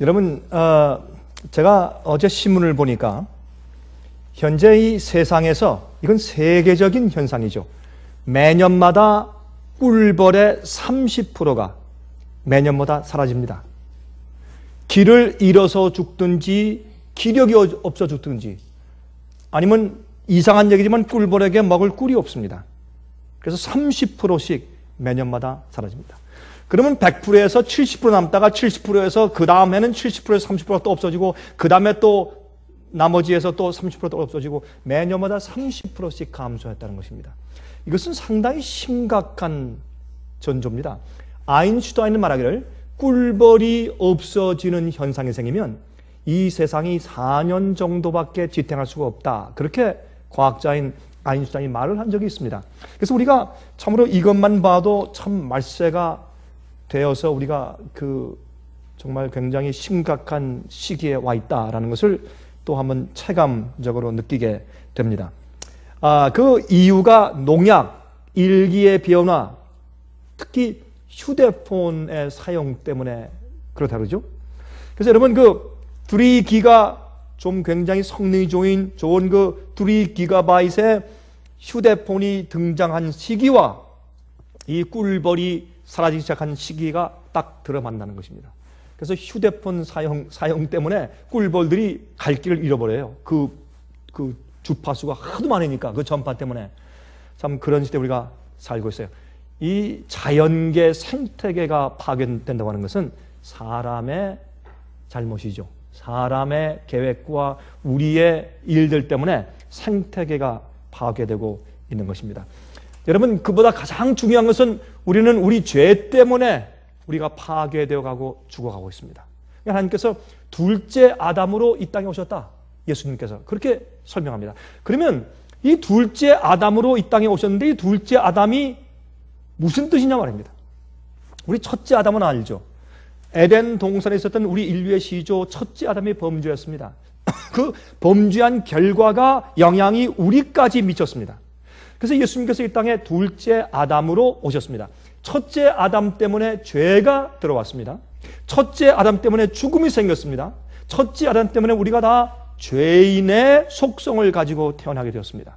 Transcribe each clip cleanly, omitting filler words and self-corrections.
여러분, 제가 어제 신문을 보니까 현재 이 세상에서 이건 세계적인 현상이죠. 매년마다 꿀벌의 30%가 매년마다 사라집니다. 길을 잃어서 죽든지 기력이 없어 죽든지 아니면 이상한 얘기지만 꿀벌에게 먹을 꿀이 없습니다. 그래서 30%씩 매년마다 사라집니다. 그러면 100%에서 70% 남다가 70%에서 그 다음에는 70%에서 30%가 또 없어지고 그 다음에 또 나머지에서 또 30%가 없어지고 매년마다 30%씩 감소했다는 것입니다. 이것은 상당히 심각한 전조입니다. 아인슈타인은 말하기를 꿀벌이 없어지는 현상이 생기면 이 세상이 4년 정도밖에 지탱할 수가 없다. 그렇게 과학자인 아인슈타인이 말을 한 적이 있습니다. 그래서 우리가 참으로 이것만 봐도 참 말세가 되어서 우리가 정말 굉장히 심각한 시기에 와 있다라는 것을 또 한번 체감적으로 느끼게 됩니다. 그 이유가 농약, 일기의 변화, 특히 휴대폰의 사용 때문에 그렇다 그러죠. 그래서 여러분 3기가 좀 굉장히 성능이 좋은 3기가바이트의 휴대폰이 등장한 시기와 이 꿀벌이 사라지기 시작한 시기가 딱 들어맞는다는 것입니다. 그래서 휴대폰 사용 때문에 꿀벌들이 갈 길을 잃어버려요. 그 주파수가 하도 많으니까 그 전파 때문에. 참 그런 시대에 우리가 살고 있어요. 이 자연계 생태계가 파괴된다고 하는 것은 사람의 잘못이죠. 사람의 계획과 우리의 일들 때문에 생태계가 파괴되고 있는 것입니다. 여러분, 그보다 가장 중요한 것은 우리는 우리 죄 때문에 우리가 파괴되어 가고 죽어가고 있습니다. 하나님께서 둘째 아담으로 이 땅에 오셨다. 예수님께서 그렇게 설명합니다. 그러면 이 둘째 아담으로 이 땅에 오셨는데 이 둘째 아담이 무슨 뜻이냐 말입니다. 우리 첫째 아담은 알죠. 에덴 동산에 있었던 우리 인류의 시조 첫째 아담이 범죄였습니다. 그 범죄한 결과가 영향이 우리까지 미쳤습니다. 그래서 예수님께서 이 땅에 둘째 아담으로 오셨습니다. 첫째 아담 때문에 죄가 들어왔습니다. 첫째 아담 때문에 죽음이 생겼습니다. 첫째 아담 때문에 우리가 다 죄인의 속성을 가지고 태어나게 되었습니다.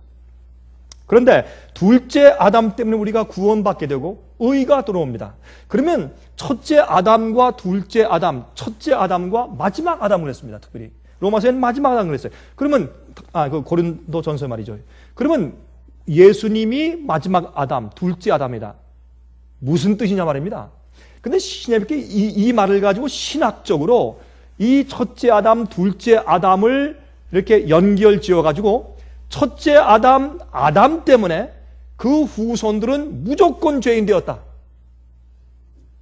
그런데 둘째 아담 때문에 우리가 구원받게 되고 의가 들어옵니다. 그러면 첫째 아담과 둘째 아담, 첫째 아담과 마지막 아담을 했습니다. 특별히 로마서에는 마지막 아담을 했어요. 그러면 그 고린도 전서 말이죠. 그러면 예수님이 마지막 아담, 둘째 아담이다. 무슨 뜻이냐 말입니다. 근데 신약에 이 말을 가지고 신학적으로 이 첫째 아담, 둘째 아담을 이렇게 연결 지어 가지고 첫째 아담 때문에 그 후손들은 무조건 죄인 되었다.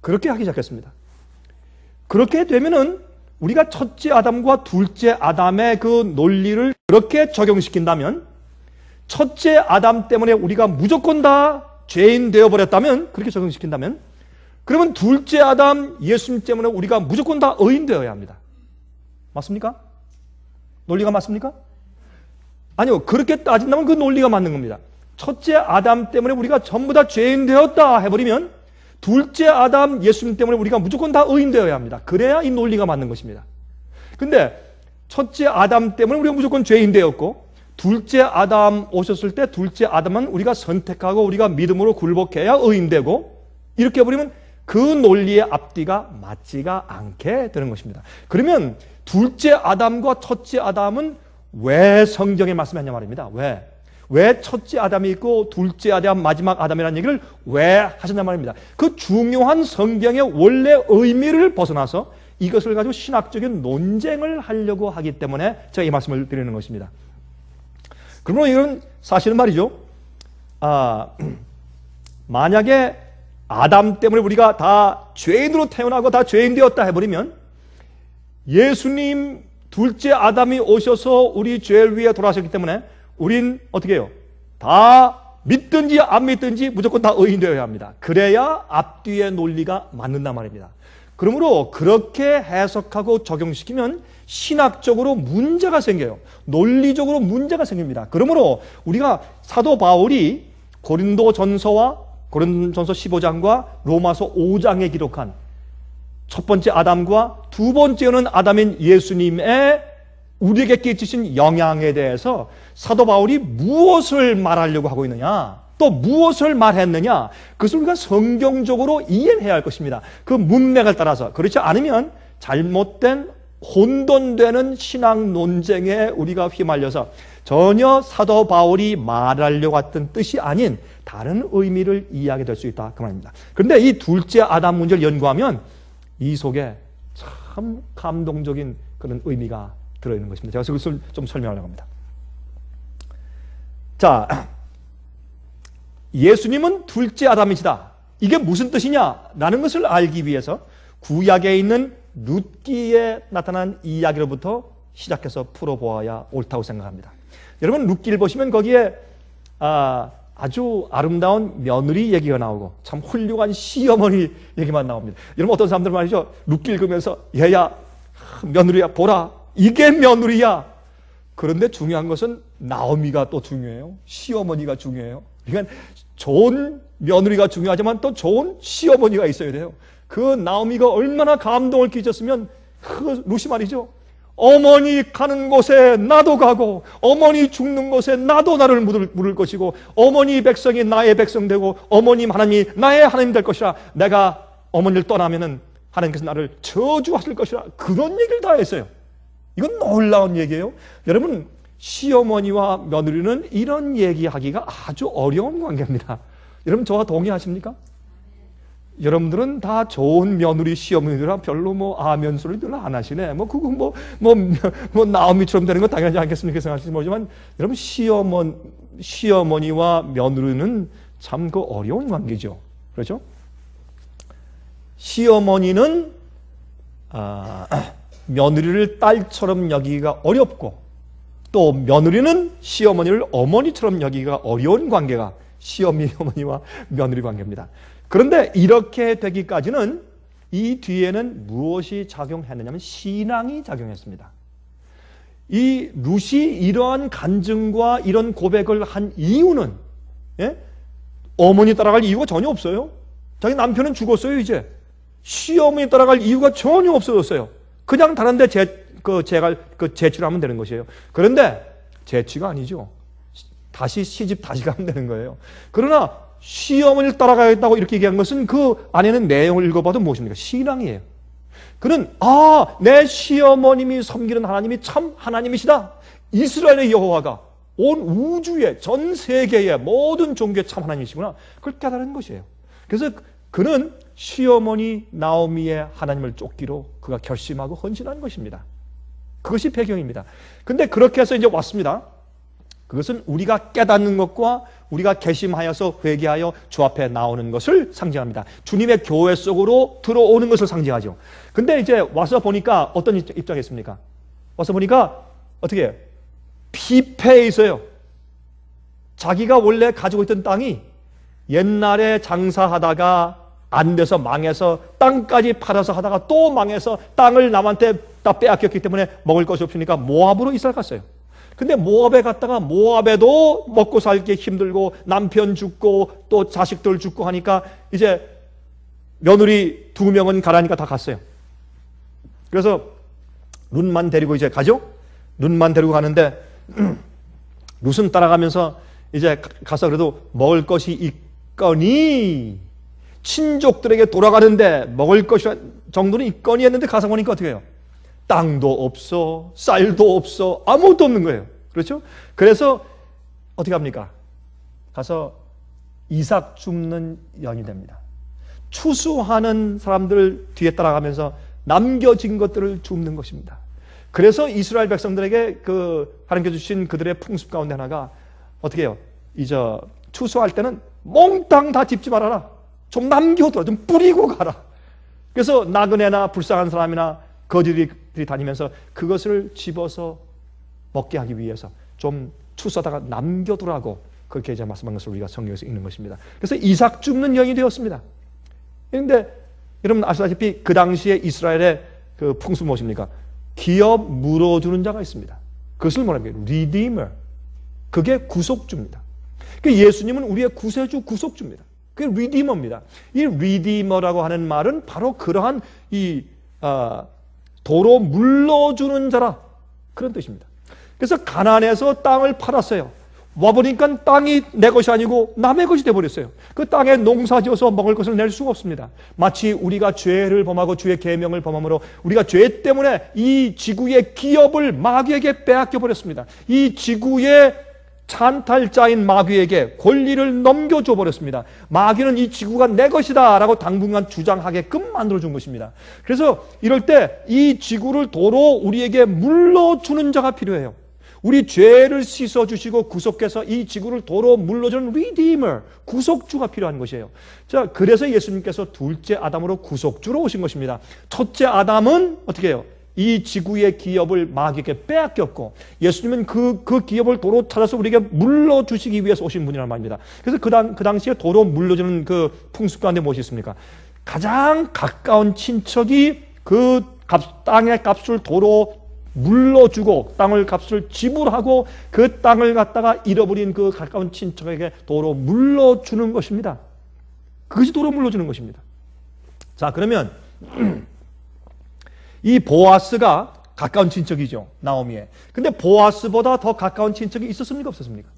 그렇게 하기 시작했습니다. 그렇게 되면은 우리가 첫째 아담과 둘째 아담의 그 논리를 그렇게 적용시킨다면 첫째 아담 때문에 우리가 무조건 다 죄인 되어버렸다면 그렇게 적용시킨다면 그러면 둘째 아담 예수님 때문에 우리가 무조건 다 의인 되어야 합니다. 맞습니까? 논리가 맞습니까? 아니요. 그렇게 따진다면 그 논리가 맞는 겁니다. 첫째 아담 때문에 우리가 전부 다 죄인 되었다 해버리면 둘째 아담 예수님 때문에 우리가 무조건 다 의인 되어야 합니다. 그래야 이 논리가 맞는 것입니다. 근데 첫째 아담 때문에 우리가 무조건 죄인 되었고 둘째 아담 오셨을 때 둘째 아담은 우리가 선택하고 우리가 믿음으로 굴복해야 의인 되고 이렇게 해버리면 그 논리의 앞뒤가 맞지가 않게 되는 것입니다. 그러면 둘째 아담과 첫째 아담은 왜 성경에 말씀하냐 말입니다. 왜 첫째 아담이 있고 둘째 아담, 마지막 아담이라는 얘기를 왜 하셨냐 말입니다. 그 중요한 성경의 원래 의미를 벗어나서 이것을 가지고 신학적인 논쟁을 하려고 하기 때문에 제가 이 말씀을 드리는 것입니다. 그러면 이건 사실은 말이죠. 만약에 아담 때문에 우리가 다 죄인으로 태어나고 다 죄인 되었다 해버리면 예수님 둘째 아담이 오셔서 우리 죄를 위해 돌아가셨기 때문에 우린 어떻게 해요? 다 믿든지 안 믿든지 무조건 다 의인 되어야 합니다. 그래야 앞뒤의 논리가 맞는단 말입니다. 그러므로 그렇게 해석하고 적용시키면 신학적으로 문제가 생겨요. 논리적으로 문제가 생깁니다. 그러므로 우리가 사도 바울이 고린도전서와 고린도전서 15장과 로마서 5장에 기록한 첫 번째 아담과 두 번째는 아담인 예수님의 우리에게 끼치신 영향에 대해서 사도 바울이 무엇을 말하려고 하고 있느냐, 또 무엇을 말했느냐, 그것을 우리가 성경적으로 이해해야 할 것입니다. 그 문맥을 따라서. 그렇지 않으면 잘못된 혼돈되는 신앙 논쟁에 우리가 휘말려서 전혀 사도 바울이 말하려고 했던 뜻이 아닌 다른 의미를 이해하게 될 수 있다, 그 말입니다. 그런데 이 둘째 아담 문제를 연구하면 이 속에 참 감동적인 그런 의미가 들어있는 것입니다. 제가 그것을 좀 설명하려고 합니다. 자, 예수님은 둘째 아담이시다. 이게 무슨 뜻이냐라는 것을 알기 위해서 구약에 있는 룻기에 나타난 이야기로부터 시작해서 풀어보아야 옳다고 생각합니다. 여러분, 룻기를 보시면 거기에 아주 아름다운 며느리 얘기가 나오고 참 훌륭한 시어머니 얘기만 나옵니다. 여러분, 어떤 사람들 말이죠, 룻기 읽으면서 얘야, 며느리야, 보라, 이게 며느리야. 그런데 중요한 것은 나오미가 또 중요해요. 시어머니가 중요해요. 그러니까 좋은 며느리가 중요하지만 또 좋은 시어머니가 있어야 돼요. 그 나오미가 얼마나 감동을 끼쳤으면 그 룻이 말이죠, 어머니 가는 곳에 나도 가고 어머니 죽는 곳에 나도 나를 물을 것이고 어머니 백성이 나의 백성 되고 어머님 하나님이 나의 하나님 될 것이라, 내가 어머니를 떠나면은 하나님께서 나를 저주하실 것이라, 그런 얘기를 다 했어요. 이건 놀라운 얘기예요. 여러분, 시어머니와 며느리는 이런 얘기하기가 아주 어려운 관계입니다. 여러분, 저와 동의하십니까? 여러분들은 다 좋은 며느리, 시어머니들이라 별로 아멘 소리들 안 하시네. 그거 나오미처럼 되는 건 당연하지 않겠습니까? 생각하시지 모르지만, 여러분, 시어머니와 며느리는 참 그 어려운 관계죠. 그렇죠? 시어머니는, 며느리를 딸처럼 여기기가 어렵고, 또 며느리는 시어머니를 어머니처럼 여기기가 어려운 관계가 시어머니와 며느리 관계입니다. 그런데 이렇게 되기까지는 이 뒤에는 무엇이 작용했느냐면 신앙이 작용했습니다. 이 룻이 이러한 간증과 이런 고백을 한 이유는, 어머니 따라갈 이유가 전혀 없어요. 자기 남편은 죽었어요. 이제 시어머니 따라갈 이유가 전혀 없어졌어요. 그냥 다른데 재취를 하면 되는 것이에요. 그런데 재취가 아니죠. 다시 시집 다시 가면 되는 거예요. 그러나 시어머니를 따라가겠다고 이렇게 얘기한 것은 그 안에는 내용을 읽어봐도 무엇입니까? 신앙이에요. 그는 내 시어머님이 섬기는 하나님이 참 하나님이시다. 이스라엘의 여호와가 온 우주의 전 세계의 모든 종교의 참 하나님이시구나. 그걸 깨달은 것이에요. 그래서 그는 시어머니 나오미의 하나님을 쫓기로 그가 결심하고 헌신한 것입니다. 그것이 배경입니다. 근데 그렇게 해서 이제 왔습니다. 그것은 우리가 깨닫는 것과 우리가 결심하여서 회개하여 주 앞에 나오는 것을 상징합니다. 주님의 교회 속으로 들어오는 것을 상징하죠. 근데 이제 와서 보니까 어떤 입장이 있습니까? 와서 보니까 어떻게 해요? 피폐해 있어요. 자기가 원래 가지고 있던 땅이 옛날에 장사하다가 안 돼서 망해서 땅까지 팔아서 하다가 또 망해서 땅을 남한테 다 빼앗겼기 때문에 먹을 것이 없으니까 모압으로 이사를 갔어요. 근데 모압에 갔다가 모압에도 먹고 살기 힘들고 남편 죽고 또 자식들 죽고 하니까 이제 며느리 2명은 가라니까 다 갔어요. 그래서 룻만 데리고 이제 가죠. 룻만 데리고 가는데 룻은 따라가면서 이제 가서 그래도 먹을 것이 있거니, 친족들에게 돌아가는데 먹을 것이 정도는 있거니 했는데 가서 보니까 어떻게 해요? 땅도 없어, 쌀도 없어, 아무것도 없는 거예요. 그렇죠? 그래서 어떻게 합니까? 가서 이삭 줍는 연이 됩니다. 추수하는 사람들 뒤에 따라가면서 남겨진 것들을 줍는 것입니다. 그래서 이스라엘 백성들에게 하나님께서 주신 그들의 풍습 가운데 하나가 어떻게 해요? 추수할 때는 몽땅 다 짚지 말아라. 좀 남겨둬라. 좀 뿌리고 가라. 그래서 나그네나 불쌍한 사람이나 거지들이 다니면서 그것을 집어서 먹게 하기 위해서 좀 추수하다가 남겨두라고 그렇게 이제 말씀한 것을 우리가 성경에서 읽는 것입니다. 그래서 이삭 줍는 영이 되었습니다. 그런데 여러분 아시다시피 그 당시에 이스라엘의 그 풍습 무엇입니까? 기업 물어주는 자가 있습니다. 그것을 뭐랍니까? 리디머. 그게 구속주입니다. 예수님은 우리의 구세주, 구속주입니다. 그게 리디머입니다. 이 리디머라고 하는 말은 바로 그러한 도로 물러주는 자라, 그런 뜻입니다. 그래서 가나안에서 땅을 팔았어요. 와보니까 땅이 내 것이 아니고 남의 것이 되어버렸어요. 그 땅에 농사지어서 먹을 것을 낼 수가 없습니다. 마치 우리가 죄를 범하고 주의 계명을 범함으로 우리가 죄 때문에 이 지구의 기업을 마귀에게 빼앗겨 버렸습니다. 이 지구의 찬탈자인 마귀에게 권리를 넘겨줘 버렸습니다. 마귀는 이 지구가 내 것이다 라고 당분간 주장하게끔 만들어준 것입니다. 그래서 이럴 때 이 지구를 도로 우리에게 물러주는 자가 필요해요. 우리 죄를 씻어주시고 구속해서 이 지구를 도로 물러주는 리디머, 구속주가 필요한 것이에요. 자, 그래서 예수님께서 둘째 아담으로 구속주로 오신 것입니다. 첫째 아담은 어떻게 해요? 이 지구의 기업을 마귀에게 빼앗겼고, 예수님은 그 기업을 도로 찾아서 우리에게 물러주시기 위해서 오신 분이란 말입니다. 그래서 그 당시에 도로 물러주는 그 풍습 가운데 무엇이 있습니까? 가장 가까운 친척이 그 땅의 값을 도로 물러주고 땅을 값을 지불하고 그 땅을 갖다가 잃어버린 그 가까운 친척에게 도로 물러주는 것입니다. 그것이 도로 물러주는 것입니다. 자, 그러면 이 보아스가 가까운 친척이죠, 나오미의. 근데 보아스보다 더 가까운 친척이 있었습니까, 없었습니까?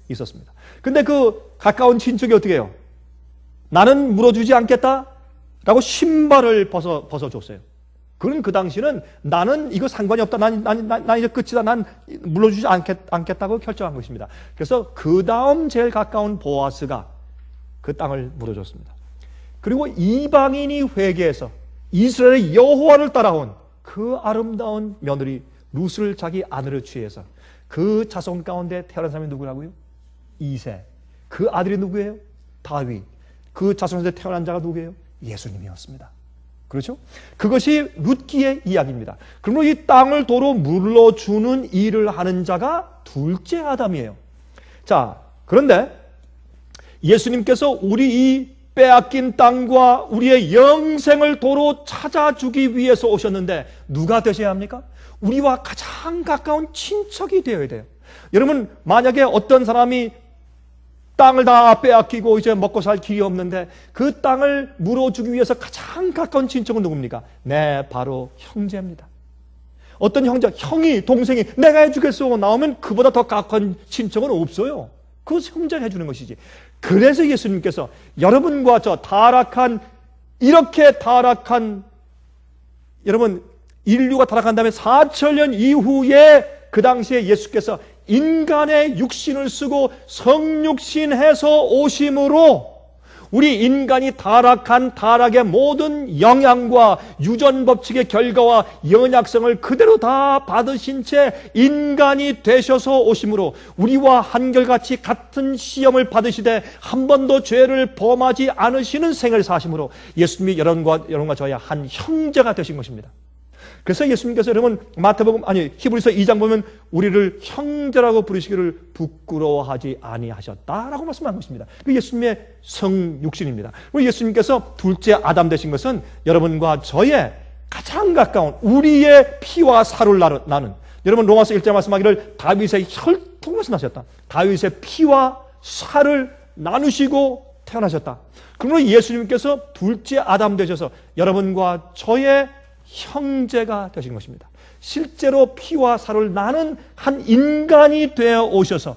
있었습니다. 근데 그 가까운 친척이 어떻게 해요? 나는 물어주지 않겠다 라고 신발을 벗어줬어요. 그는 그 당시는 나는 이거 상관이 없다. 난 이제 끝이다. 난 물러주지 않겠다고 결정한 것입니다. 그래서 그 다음 제일 가까운 보아스가 그 땅을 물어줬습니다. 그리고 이방인이 회개해서 이스라엘의 여호와를 따라온 그 아름다운 며느리 룻을 자기 아내로 취해서 그 자손 가운데 태어난 사람이 누구라고요? 이세. 그 아들이 누구예요? 다윗. 그 자손에서 태어난 자가 누구예요? 예수님이었습니다. 그렇죠? 그것이 룻기의 이야기입니다. 그러므로 이 땅을 도로 물러주는 일을 하는 자가 둘째 아담이에요. 자, 그런데 예수님께서 우리 이 빼앗긴 땅과 우리의 영생을 도로 찾아주기 위해서 오셨는데 누가 되셔야 합니까? 우리와 가장 가까운 친척이 되어야 돼요. 여러분, 만약에 어떤 사람이 땅을 다 빼앗기고 이제 먹고 살 길이 없는데 그 땅을 물어주기 위해서 가장 가까운 친척은 누굽니까? 네, 바로 형제입니다. 어떤 형제, 형이, 동생이 내가 해주겠소 나오면 그보다 더 가까운 친척은 없어요. 그것을 형제가 해주는 것이지. 그래서 예수님께서 여러분과 저 이렇게 타락한, 여러분, 인류가 타락한 다음에 4,000년 이후에 그 당시에 예수께서 인간의 육신을 쓰고 성육신해서 오심으로 우리 인간이 타락한 타락의 모든 영향과 유전법칙의 결과와 연약성을 그대로 다 받으신 채 인간이 되셔서 오심으로 우리와 한결같이 같은 시험을 받으시되 한 번도 죄를 범하지 않으시는 생을 사심으로 예수님이 여러분과 저의 한 형제가 되신 것입니다. 그래서 예수님께서 여러분 히브리서 2장 보면 우리를 형제라고 부르시기를 부끄러워하지 아니하셨다라고 말씀한 것입니다. 그 예수님의 성육신입니다. 그리고 예수님께서 둘째 아담 되신 것은 여러분과 저의 가장 가까운 우리의 피와 살을 나는, 여러분 로마서 1장 말씀하기를 다윗의 혈통에서 나셨다. 다윗의 피와 살을 나누시고 태어나셨다. 그러므로 예수님께서 둘째 아담 되셔서 여러분과 저의 형제가 되신 것입니다. 실제로 피와 살을 나는 한 인간이 되어 오셔서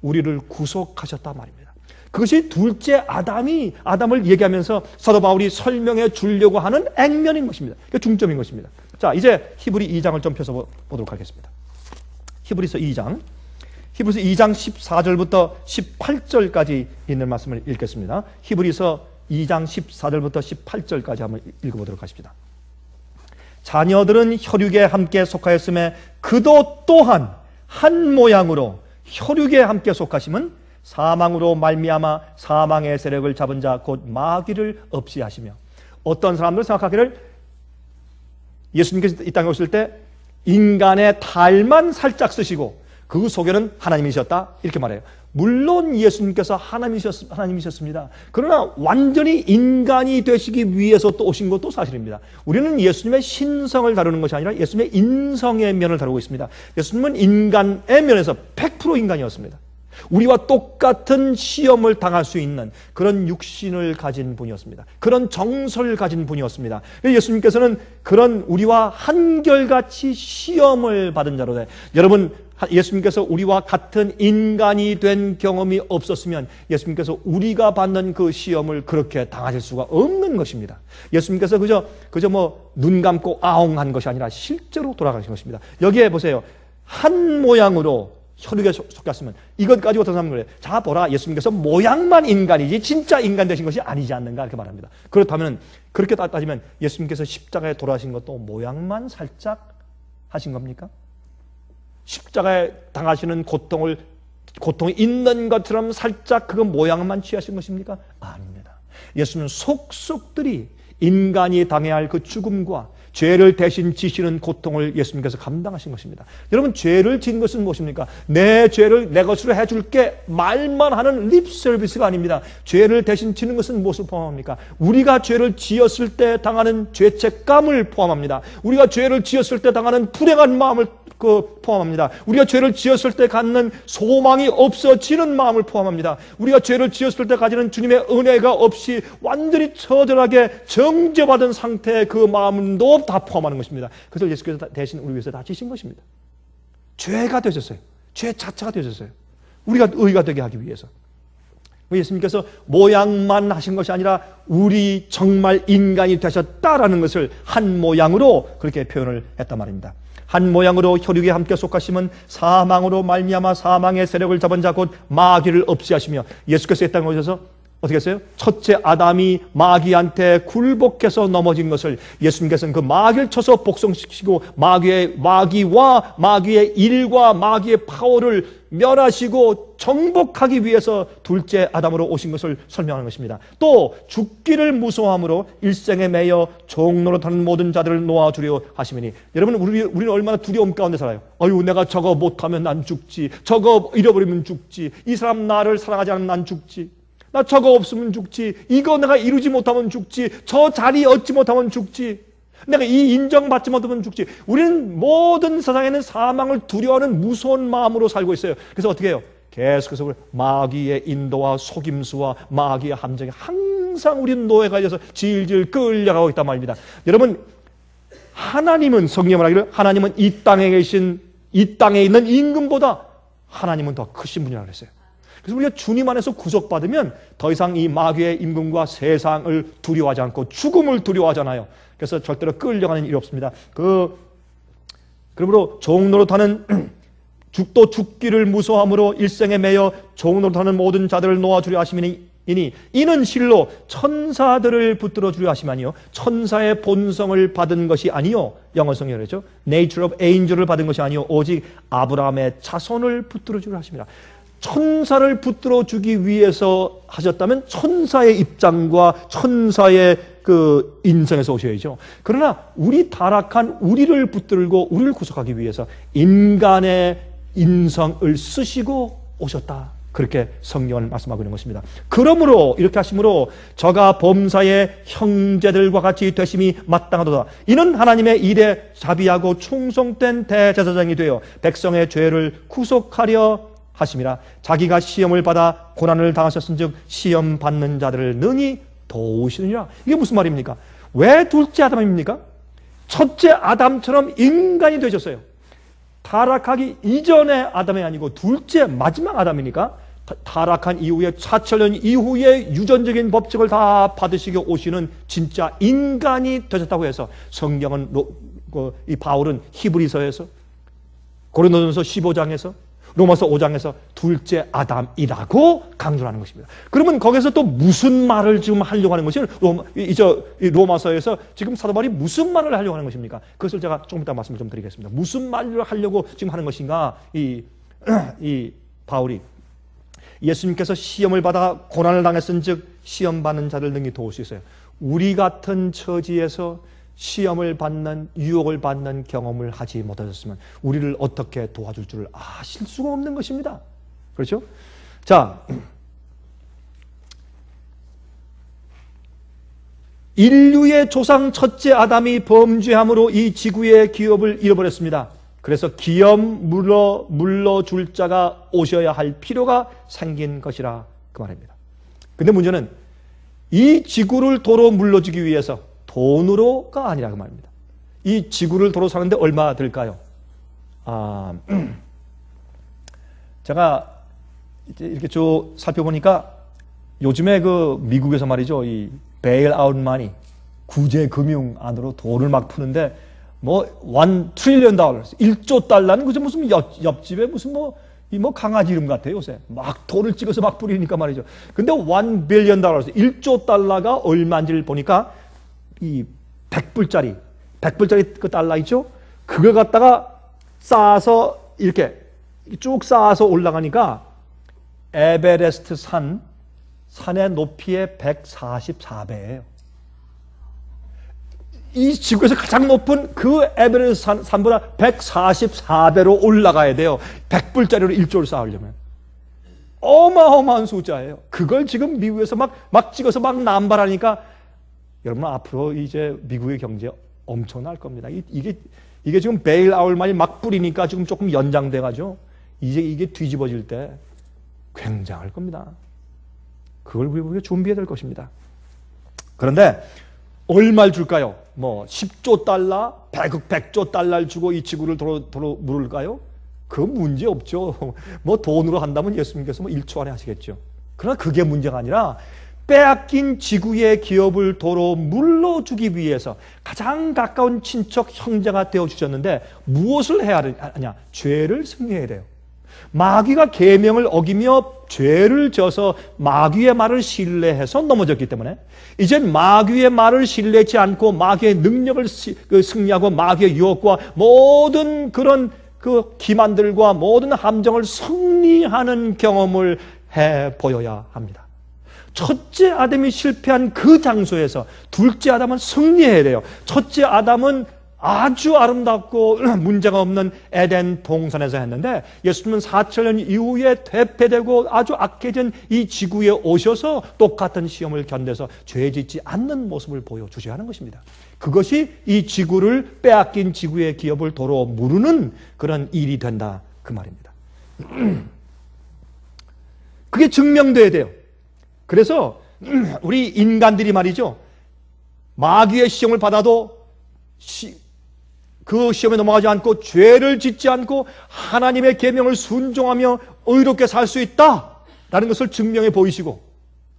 우리를 구속하셨단 말입니다. 그것이 둘째 아담을 얘기하면서 사도 바울이 설명해 주려고 하는 액면인 것입니다. 그 중점인 것입니다. 자, 이제 히브리 2장을 좀 펴서보도록 하겠습니다. 히브리서 2장 14절부터 18절까지 있는 말씀을 읽겠습니다. 히브리서 2장 14절부터 18절까지 한번 읽어보도록 하십시다. 자녀들은 혈육에 함께 속하였음에 그도 또한 한 모양으로 혈육에 함께 속하심은 사망으로 말미암아 사망의 세력을 잡은 자 곧 마귀를 없이 하시며, 어떤 사람들 생각하기를 예수님께서 이 땅에 오실 때 인간의 탈만 살짝 쓰시고 그 속에는 하나님이셨다 이렇게 말해요. 물론 예수님께서 하나님이셨습니다. 그러나 완전히 인간이 되시기 위해서 또 오신 것도 사실입니다. 우리는 예수님의 신성을 다루는 것이 아니라 예수님의 인성의 면을 다루고 있습니다. 예수님은 인간의 면에서 100% 인간이었습니다. 우리와 똑같은 시험을 당할 수 있는 그런 육신을 가진 분이었습니다. 그런 정서를 가진 분이었습니다. 예수님께서는 그런 우리와 한결같이 시험을 받은 자로 여러분, 예수님께서 우리와 같은 인간이 된 경험이 없었으면 예수님께서 우리가 받는 그 시험을 그렇게 당하실 수가 없는 것입니다. 예수님께서 그저 뭐 눈 감고 아웅한 것이 아니라 실제로 돌아가신 것입니다. 여기에 보세요. 한 모양으로 혈육에 속했으면 이것 가지고 어떤 사람은 그래요. 자 보라, 예수님께서 모양만 인간이지 진짜 인간 되신 것이 아니지 않는가 이렇게 말합니다. 그렇다면 그렇게 따지면 예수님께서 십자가에 돌아가신 것도 모양만 살짝 하신 겁니까? 십자가에 당하시는 고통이 있는 것처럼 살짝 그 모양만 취하신 것입니까? 아닙니다. 예수님은 속속들이 인간이 당해야 할 그 죽음과 죄를 대신 지시는 고통을 예수님께서 감당하신 것입니다. 여러분, 죄를 진 것은 무엇입니까? 내 죄를 내 것으로 해줄게 말만 하는 립 서비스가 아닙니다. 죄를 대신 지는 것은 무엇을 포함합니까? 우리가 죄를 지었을 때 당하는 죄책감을 포함합니다. 우리가 죄를 지었을 때 당하는 불행한 마음을 포함합니다. 우리가 죄를 지었을 때 갖는 소망이 없어지는 마음을 포함합니다. 우리가 죄를 지었을 때 가지는 주님의 은혜가 없이 완전히 처절하게 정죄받은 상태의 그 마음도 다 포함하는 것입니다. 그래서 예수께서 대신 우리 위해서 다 지신 것입니다. 죄가 되셨어요. 죄 자체가 되셨어요. 우리가 의가 되게 하기 위해서. 예수님께서 모양만 하신 것이 아니라 우리 정말 인간이 되셨다라는 것을 한 모양으로 그렇게 표현을 했단 말입니다. 한 모양으로 혈육에 함께 속하심은 사망으로 말미암아 사망의 세력을 잡은 자 곧 마귀를 없애하시며, 예수께서 이 땅에 오셔서 어떻게 했어요? 첫째 아담이 마귀한테 굴복해서 넘어진 것을 예수님께서는 그 마귀를 쳐서 복종시키고 마귀와 마귀의 일과 마귀의 파워를 멸하시고 정복하기 위해서 둘째 아담으로 오신 것을 설명하는 것입니다. 또 죽기를 무서워함으로 일생에 매여 종노릇하는 모든 자들을 놓아주려 하시미니, 여러분, 우리는 얼마나 두려움 가운데 살아요. 아유, 내가 저거 못하면 난 죽지, 저거 잃어버리면 죽지, 이 사람 나를 사랑하지 않으면 난 죽지, 나 저거 없으면 죽지, 이거 내가 이루지 못하면 죽지, 저 자리 얻지 못하면 죽지, 내가 이 인정받지 못하면 죽지. 우리는 모든 세상에는 사망을 두려워하는 무서운 마음으로 살고 있어요. 그래서 어떻게 해요? 계속해서 마귀의 인도와 속임수와 마귀의 함정에 항상 우리는 노예가 되어서 질질 끌려가고 있단 말입니다. 여러분, 하나님은, 성경에 말하기를 하나님은 이 땅에 있는 임금보다 하나님은 더 크신 분이라고 그랬어요. 그래서 우리가 주님 안에서 구속받으면 더 이상 이 마귀의 임금과 세상을 두려워하지 않고 죽음을 두려워하잖아요. 그래서 절대로 끌려가는 일이 없습니다. 그러므로 종노릇하는 또 죽기를 무서워함으로 일생에 매여 종노릇하는 모든 자들을 놓아주려 하심이니, 이는 실로 천사들을 붙들어 주려 하심아니요 천사의 본성을 받은 것이 아니요, 영어 성경에 그랬죠. Nature of angel을 받은 것이 아니요 오직 아브라함의 자손을 붙들어 주려 하심이라. 천사를 붙들어 주기 위해서 하셨다면 천사의 입장과 천사의 그 인성에서 오셔야죠. 그러나 우리 타락한 우리를 붙들고 우리를 구속하기 위해서 인간의 인성을 쓰시고 오셨다. 그렇게 성경은 말씀하고 있는 것입니다. 그러므로 이렇게 하심으로 저가 범사의 형제들과 같이 되심이 마땅하도다. 이는 하나님의 일에 자비하고 충성된 대제사장이 되어 백성의 죄를 구속하려 하심이라. 자기가 시험을 받아 고난을 당하셨은즉 시험 받는 자들을 능히 도우시느니라. 이게 무슨 말입니까? 왜 둘째 아담입니까? 첫째 아담처럼 인간이 되셨어요. 타락하기 이전의 아담이 아니고 둘째 마지막 아담이니까 타락한 이후에 4,000년 이후에 유전적인 법칙을 다 받으시고 오시는 진짜 인간이 되셨다고 해서 성경은 이 바울은 히브리서에서 고린도전서 15장에서 로마서 5장에서 둘째 아담이라고 강조를 하는 것입니다. 그러면 거기서 또 무슨 말을 지금 하려고 하는 것이 로마서에서 지금 사도 바울이 무슨 말을 하려고 하는 것입니까? 그것을 제가 조금 이따 말씀을 좀 드리겠습니다. 무슨 말을 하려고 지금 하는 것인가? 이 바울이 예수님께서 시험을 받아 고난을 당했은즉 시험 받는 자를 능히 도울 수 있어요. 우리 같은 처지에서 시험을 받는, 유혹을 받는 경험을 하지 못하셨으면 우리를 어떻게 도와줄 줄을 아실 수가 없는 것입니다. 그렇죠? 자, 인류의 조상 첫째 아담이 범죄함으로 이 지구의 기업을 잃어버렸습니다. 그래서 기염 물러줄 자가 오셔야 할 필요가 생긴 것이라 그 말입니다. 근데 문제는 이 지구를 도로 물러주기 위해서 돈으로가 아니라 그 말입니다. 이 지구를 도로 사는데 얼마 들까요? 제가 이렇게 쭉 살펴보니까 요즘에 그 미국에서 말이죠, 이 베일 아웃 마니, 구제 금융 안으로 돈을 막 푸는데 뭐 $1 trillion, 1조 달러는 그저 무슨 옆집에 무슨 뭐 강아지 이름 같아요, 요새. 막 돈을 찍어서 막 뿌리니까 말이죠. 근데 $1 billion, 1조 달러가 얼마인지를 보니까 이 100불짜리 그 달러 있죠? 그걸 갖다가 쌓아서 이렇게 쭉 쌓아서 올라가니까 에베레스트 산의 높이의 144배예요. 이 지구에서 가장 높은 그 에베레스트 산보다 144배로 올라가야 돼요. 100불짜리로 1조를 쌓으려면. 어마어마한 숫자예요. 그걸 지금 미국에서 막 찍어서 막 남발하니까 여러분 앞으로 이제 미국의 경제 엄청날 겁니다. 이게 지금 베일 아웃만이 막 뿌리니까 지금 조금 연장돼가지고 이제 이게 뒤집어질 때 굉장할 겁니다. 그걸 우리가 준비해야 될 것입니다. 그런데 얼마를 줄까요? 뭐 10조 달러, 100조 달러를 주고 이 지구를 도로 물을까요? 그 문제 없죠. 뭐 돈으로 한다면 예수님께서 뭐 1초 안에 하시겠죠. 그러나 그게 문제가 아니라 빼앗긴 지구의 기업을 도로 물러주기 위해서 가장 가까운 친척 형제가 되어주셨는데 무엇을 해야 하냐? 죄를 승리해야 돼요. 마귀가 계명을 어기며 죄를 져서 마귀의 말을 신뢰해서 넘어졌기 때문에 이젠 마귀의 말을 신뢰하지 않고 마귀의 능력을 승리하고 마귀의 유혹과 모든 그런 그 기만들과 모든 함정을 승리하는 경험을 해 보여야 합니다. 첫째 아담이 실패한 그 장소에서 둘째 아담은 승리해야 돼요. 첫째 아담은 아주 아름답고 문제가 없는 에덴 동산에서 했는데 예수님은 4,000년 이후에 퇴폐되고 아주 악해진 이 지구에 오셔서 똑같은 시험을 견뎌서 죄 짓지 않는 모습을 보여주셔야 하는 것입니다. 그것이 이 지구를 빼앗긴 지구의 기업을 도로 무르는 그런 일이 된다 그 말입니다. 그게 증명돼야 돼요. 그래서 우리 인간들이 말이죠, 마귀의 시험을 받아도 그 시험에 넘어가지 않고 죄를 짓지 않고 하나님의 계명을 순종하며 의롭게 살 수 있다라는 것을 증명해 보이시고,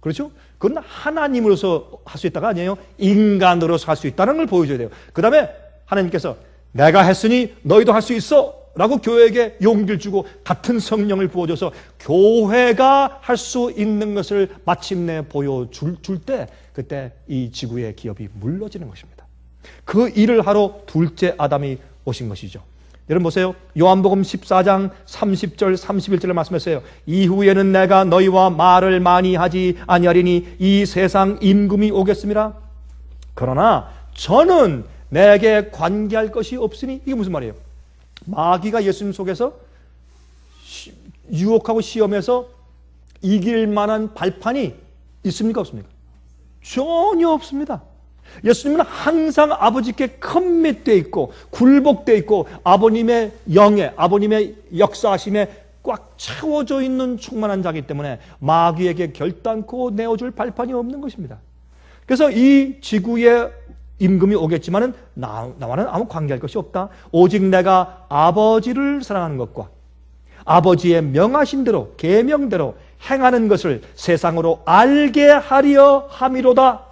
그렇죠? 그건 하나님으로서 할 수 있다가 아니에요. 인간으로서 할 수 있다는 걸 보여줘야 돼요. 그 다음에 하나님께서 내가 했으니 너희도 할 수 있어 라고 교회에게 용기를 주고 같은 성령을 부어줘서 교회가 할 수 있는 것을 마침내 보여줄 때 그때 이 지구의 기업이 물러지는 것입니다. 그 일을 하러 둘째 아담이 오신 것이죠. 여러분 보세요. 요한복음 14장 30절 31절을 말씀했어요. 이후에는 내가 너희와 말을 많이 하지 아니하리니 이 세상 임금이 오겠습니다. 그러나 저는 내게 관계할 것이 없으니, 이게 무슨 말이에요? 마귀가 예수님 속에서 유혹하고 시험해서 이길 만한 발판이 있습니까? 없습니까? 전혀 없습니다. 예수님은 항상 아버지께 커밋되어 있고 굴복되어 있고 아버님의 영에, 아버님의 역사하심에 꽉 채워져 있는 충만한 자이기 때문에 마귀에게 결단코 내어줄 발판이 없는 것입니다. 그래서 이 지구에 임금이 오겠지만은 나와는 아무 관계할 것이 없다. 오직 내가 아버지를 사랑하는 것과 아버지의 명하신 대로 계명대로 행하는 것을 세상으로 알게 하려 함이로다.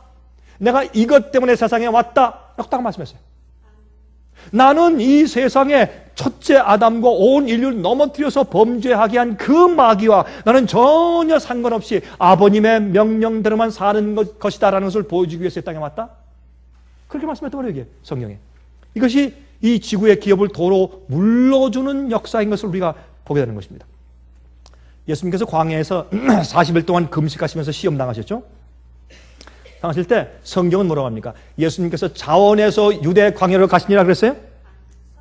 내가 이것 때문에 세상에 왔다. 라고 딱 말씀했어요. 나는 이 세상에 첫째 아담과 온 인류를 넘어뜨려서 범죄하게 한 그 마귀와 나는 전혀 상관없이 아버님의 명령대로만 사는 것이다라는 것을 보여주기 위해서 이 땅에 왔다. 그렇게 말씀했단 말이에요, 이게 성경에. 이것이 이 지구의 기업을 도로 물러주는 역사인 것을 우리가 보게 되는 것입니다. 예수님께서 광야에서 40일 동안 금식하시면서 시험 당하셨죠? 당하실 때 성경은 뭐라고 합니까? 예수님께서 자원해서 유대 광야로 가시니라 그랬어요?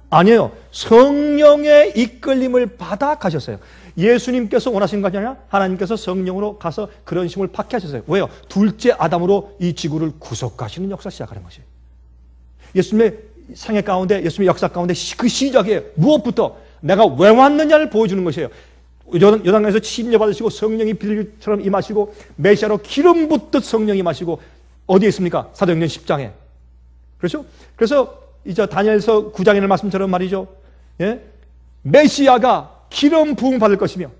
아니에요. 성령의 이끌림을 받아 가셨어요. 예수님께서 원하신 거 아니냐? 하나님께서 성령으로 가서 그런 힘을 받게 하셨어요. 왜요? 둘째 아담으로 이 지구를 구속하시는 역사 시작하는 것이에요. 예수님의 생애 가운데, 예수님의 역사 가운데 그 시작이에요. 무엇부터? 내가 왜 왔느냐를 보여주는 것이에요. 요단강에서 침례 받으시고 성령이 비둘기처럼 임하시고 메시아로 기름 붓듯 성령이 임하시고 어디에 있습니까? 사도행전 10장에. 그렇죠? 그래서 이제 다니엘서 9장에 있는 말씀처럼 말이죠. 예? 메시아가 기름 부음 받을 것이며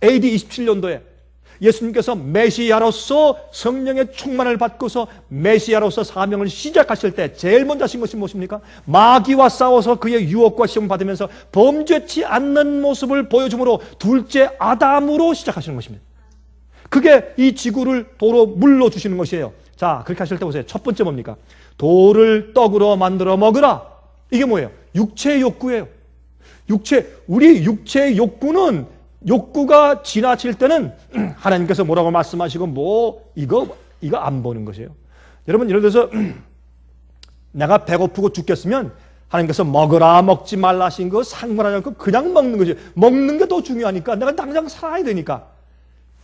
AD 27년도에 예수님께서 메시아로서 성령의 충만을 받고서 메시아로서 사명을 시작하실 때 제일 먼저 하신 것이 무엇입니까? 마귀와 싸워서 그의 유혹과 시험을 받으면서 범죄치 않는 모습을 보여줌으로 둘째 아담으로 시작하시는 것입니다. 그게 이 지구를 도로 물로 주시는 것이에요. 자, 그렇게 하실 때 보세요. 첫 번째 뭡니까? 돌을 떡으로 만들어 먹으라. 이게 뭐예요? 육체의 욕구예요. 우리 육체의 욕구가 지나칠 때는 하나님께서 뭐라고 말씀하시고 이거 안 보는 것이에요. 여러분, 예를 들어서 내가 배고프고 죽겠으면 하나님께서 먹으라 먹지 말라 하신 거 상관하지 않고 그냥 먹는 거지. 먹는 게 더 중요하니까 내가 당장 살아야 되니까.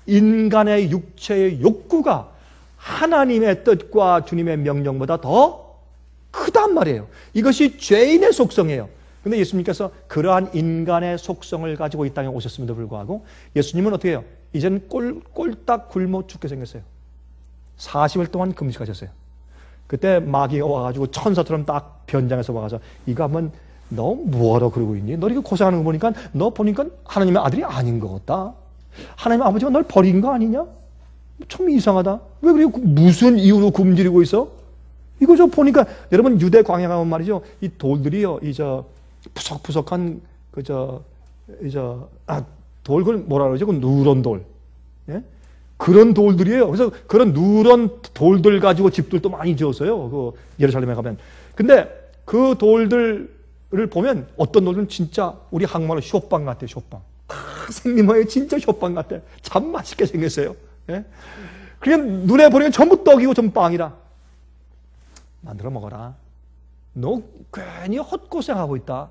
인간의 육체의 욕구가 하나님의 뜻과 주님의 명령보다 더 크단 말이에요. 이것이 죄인의 속성이에요. 근데 예수님께서 그러한 인간의 속성을 가지고 이 땅에 오셨음에도 불구하고 예수님은 어떻게 해요? 이제는 꼴딱 굶어 죽게 생겼어요. 40일 동안 금식하셨어요. 그때 마귀가 와가지고 천사처럼 딱 변장해서 와가서 이거 하면 너 뭐하러 그러고 있니? 너 이렇게 고생하는 거 보니까 너 보니까 하나님의 아들이 아닌 것 같다. 하나님 아버지가 널 버린 거 아니냐? 참 이상하다. 왜 그래? 무슨 이유로 굶주리고 있어? 이거 저 보니까 여러분 유대 광야 가면 말이죠. 이 돌들이요. 푸석푸석한 돌 그걸 뭐라 그러죠? 그 누런 돌. 예? 그런 돌들이에요. 그래서 그런 누런 돌들 가지고 집들도 많이 지었어요. 그 예루살렘에 가면. 근데 그 돌들을 보면 어떤 돌들은 진짜 우리 한국말로 쇼빵 같아요. 쇼빵. 생긴 모양이 진짜 쇼빵 같아. 참 맛있게 생겼어요. 예? 그냥 눈에 보니까 전부 떡이고 전부 빵이라. 만들어 먹어라. 너 괜히 헛고생하고 있다.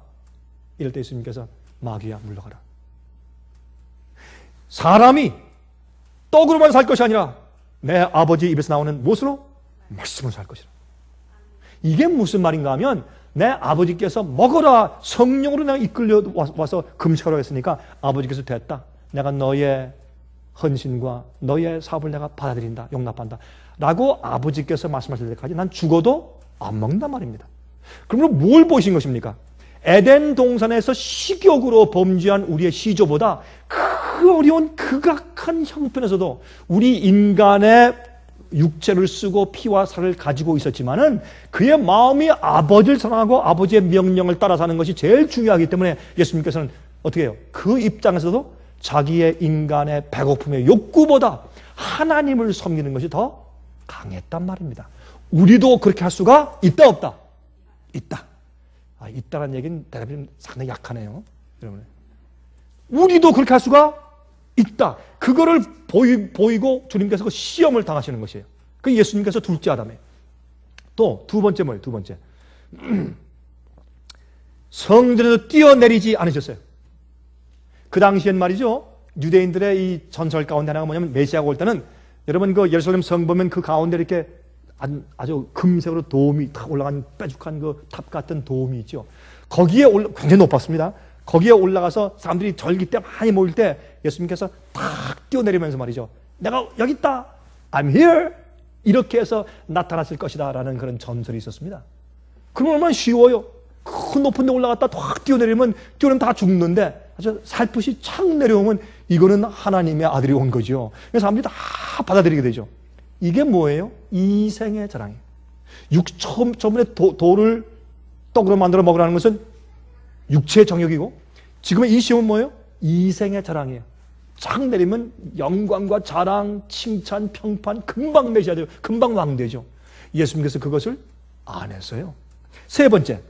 이럴 때 예수님께서 마귀야 물러가라. 사람이 떡으로만 살 것이 아니라 내 아버지 입에서 나오는 무엇으로? 말씀으로 살 것이라. 이게 무슨 말인가 하면 내 아버지께서 먹어라. 성령으로 내가 이끌려 와서 금식하라고 했으니까 아버지께서 됐다. 내가 너의 헌신과 너의 사업을 내가 받아들인다. 용납한다. 라고 아버지께서 말씀하실 때까지 난 죽어도 안 먹는단 말입니다. 그러면 뭘 보신 것입니까? 에덴 동산에서 식욕으로 범죄한 우리의 시조보다 그 어려운 극악한 형편에서도 우리 인간의 육체를 쓰고 피와 살을 가지고 있었지만은 그의 마음이 아버지를 사랑하고 아버지의 명령을 따라 사는 것이 제일 중요하기 때문에 예수님께서는 어떻게 해요? 그 입장에서도 자기의 인간의 배고픔의 욕구보다 하나님을 섬기는 것이 더 강했단 말입니다. 우리도 그렇게 할 수가 있다 없다? 있다. 있다는 얘기는 대답이 상당히 약하네요. 여러분. 우리도 그렇게 할 수가 있다. 그거를 보이고 주님께서 그 시험을 당하시는 것이에요. 그 예수님께서 둘째 아담에. 또 두 번째 뭐예요? 두 번째. 성전에서 뛰어내리지 않으셨어요. 그 당시엔 말이죠. 유대인들의 이 전설 가운데 하나가 뭐냐면 메시아가 올 때는 여러분 그 예루살렘 성 보면 그 가운데 이렇게 아주 금색으로 도움이 탁 올라간 뾰족한 그 탑 같은 도움이 있죠. 거기에 굉장히 높았습니다. 거기에 올라가서 사람들이 절기 때 많이 모일 때 예수님께서 탁 뛰어내리면서 말이죠. 내가 여기 있다. I'm here. 이렇게 해서 나타났을 것이다 라는 그런 전설이 있었습니다. 그럼 얼마나 쉬워요. 큰 높은 데 올라갔다 탁 뛰어내리면 다 죽는데 아주 살풋이 착 내려오면 이거는 하나님의 아들이 온 거죠. 그래서 사람들이 다 받아들이게 되죠. 이게 뭐예요? 이생의 자랑이에요. 처음에 돌을 떡으로 만들어 먹으라는 것은 육체의 정욕이고 지금의 이 시험은 뭐예요? 이생의 자랑이에요. 착 내리면 영광과 자랑, 칭찬, 평판 금방 메시아 돼요. 금방 왕되죠. 예수님께서 그것을 안 했어요. 세 번째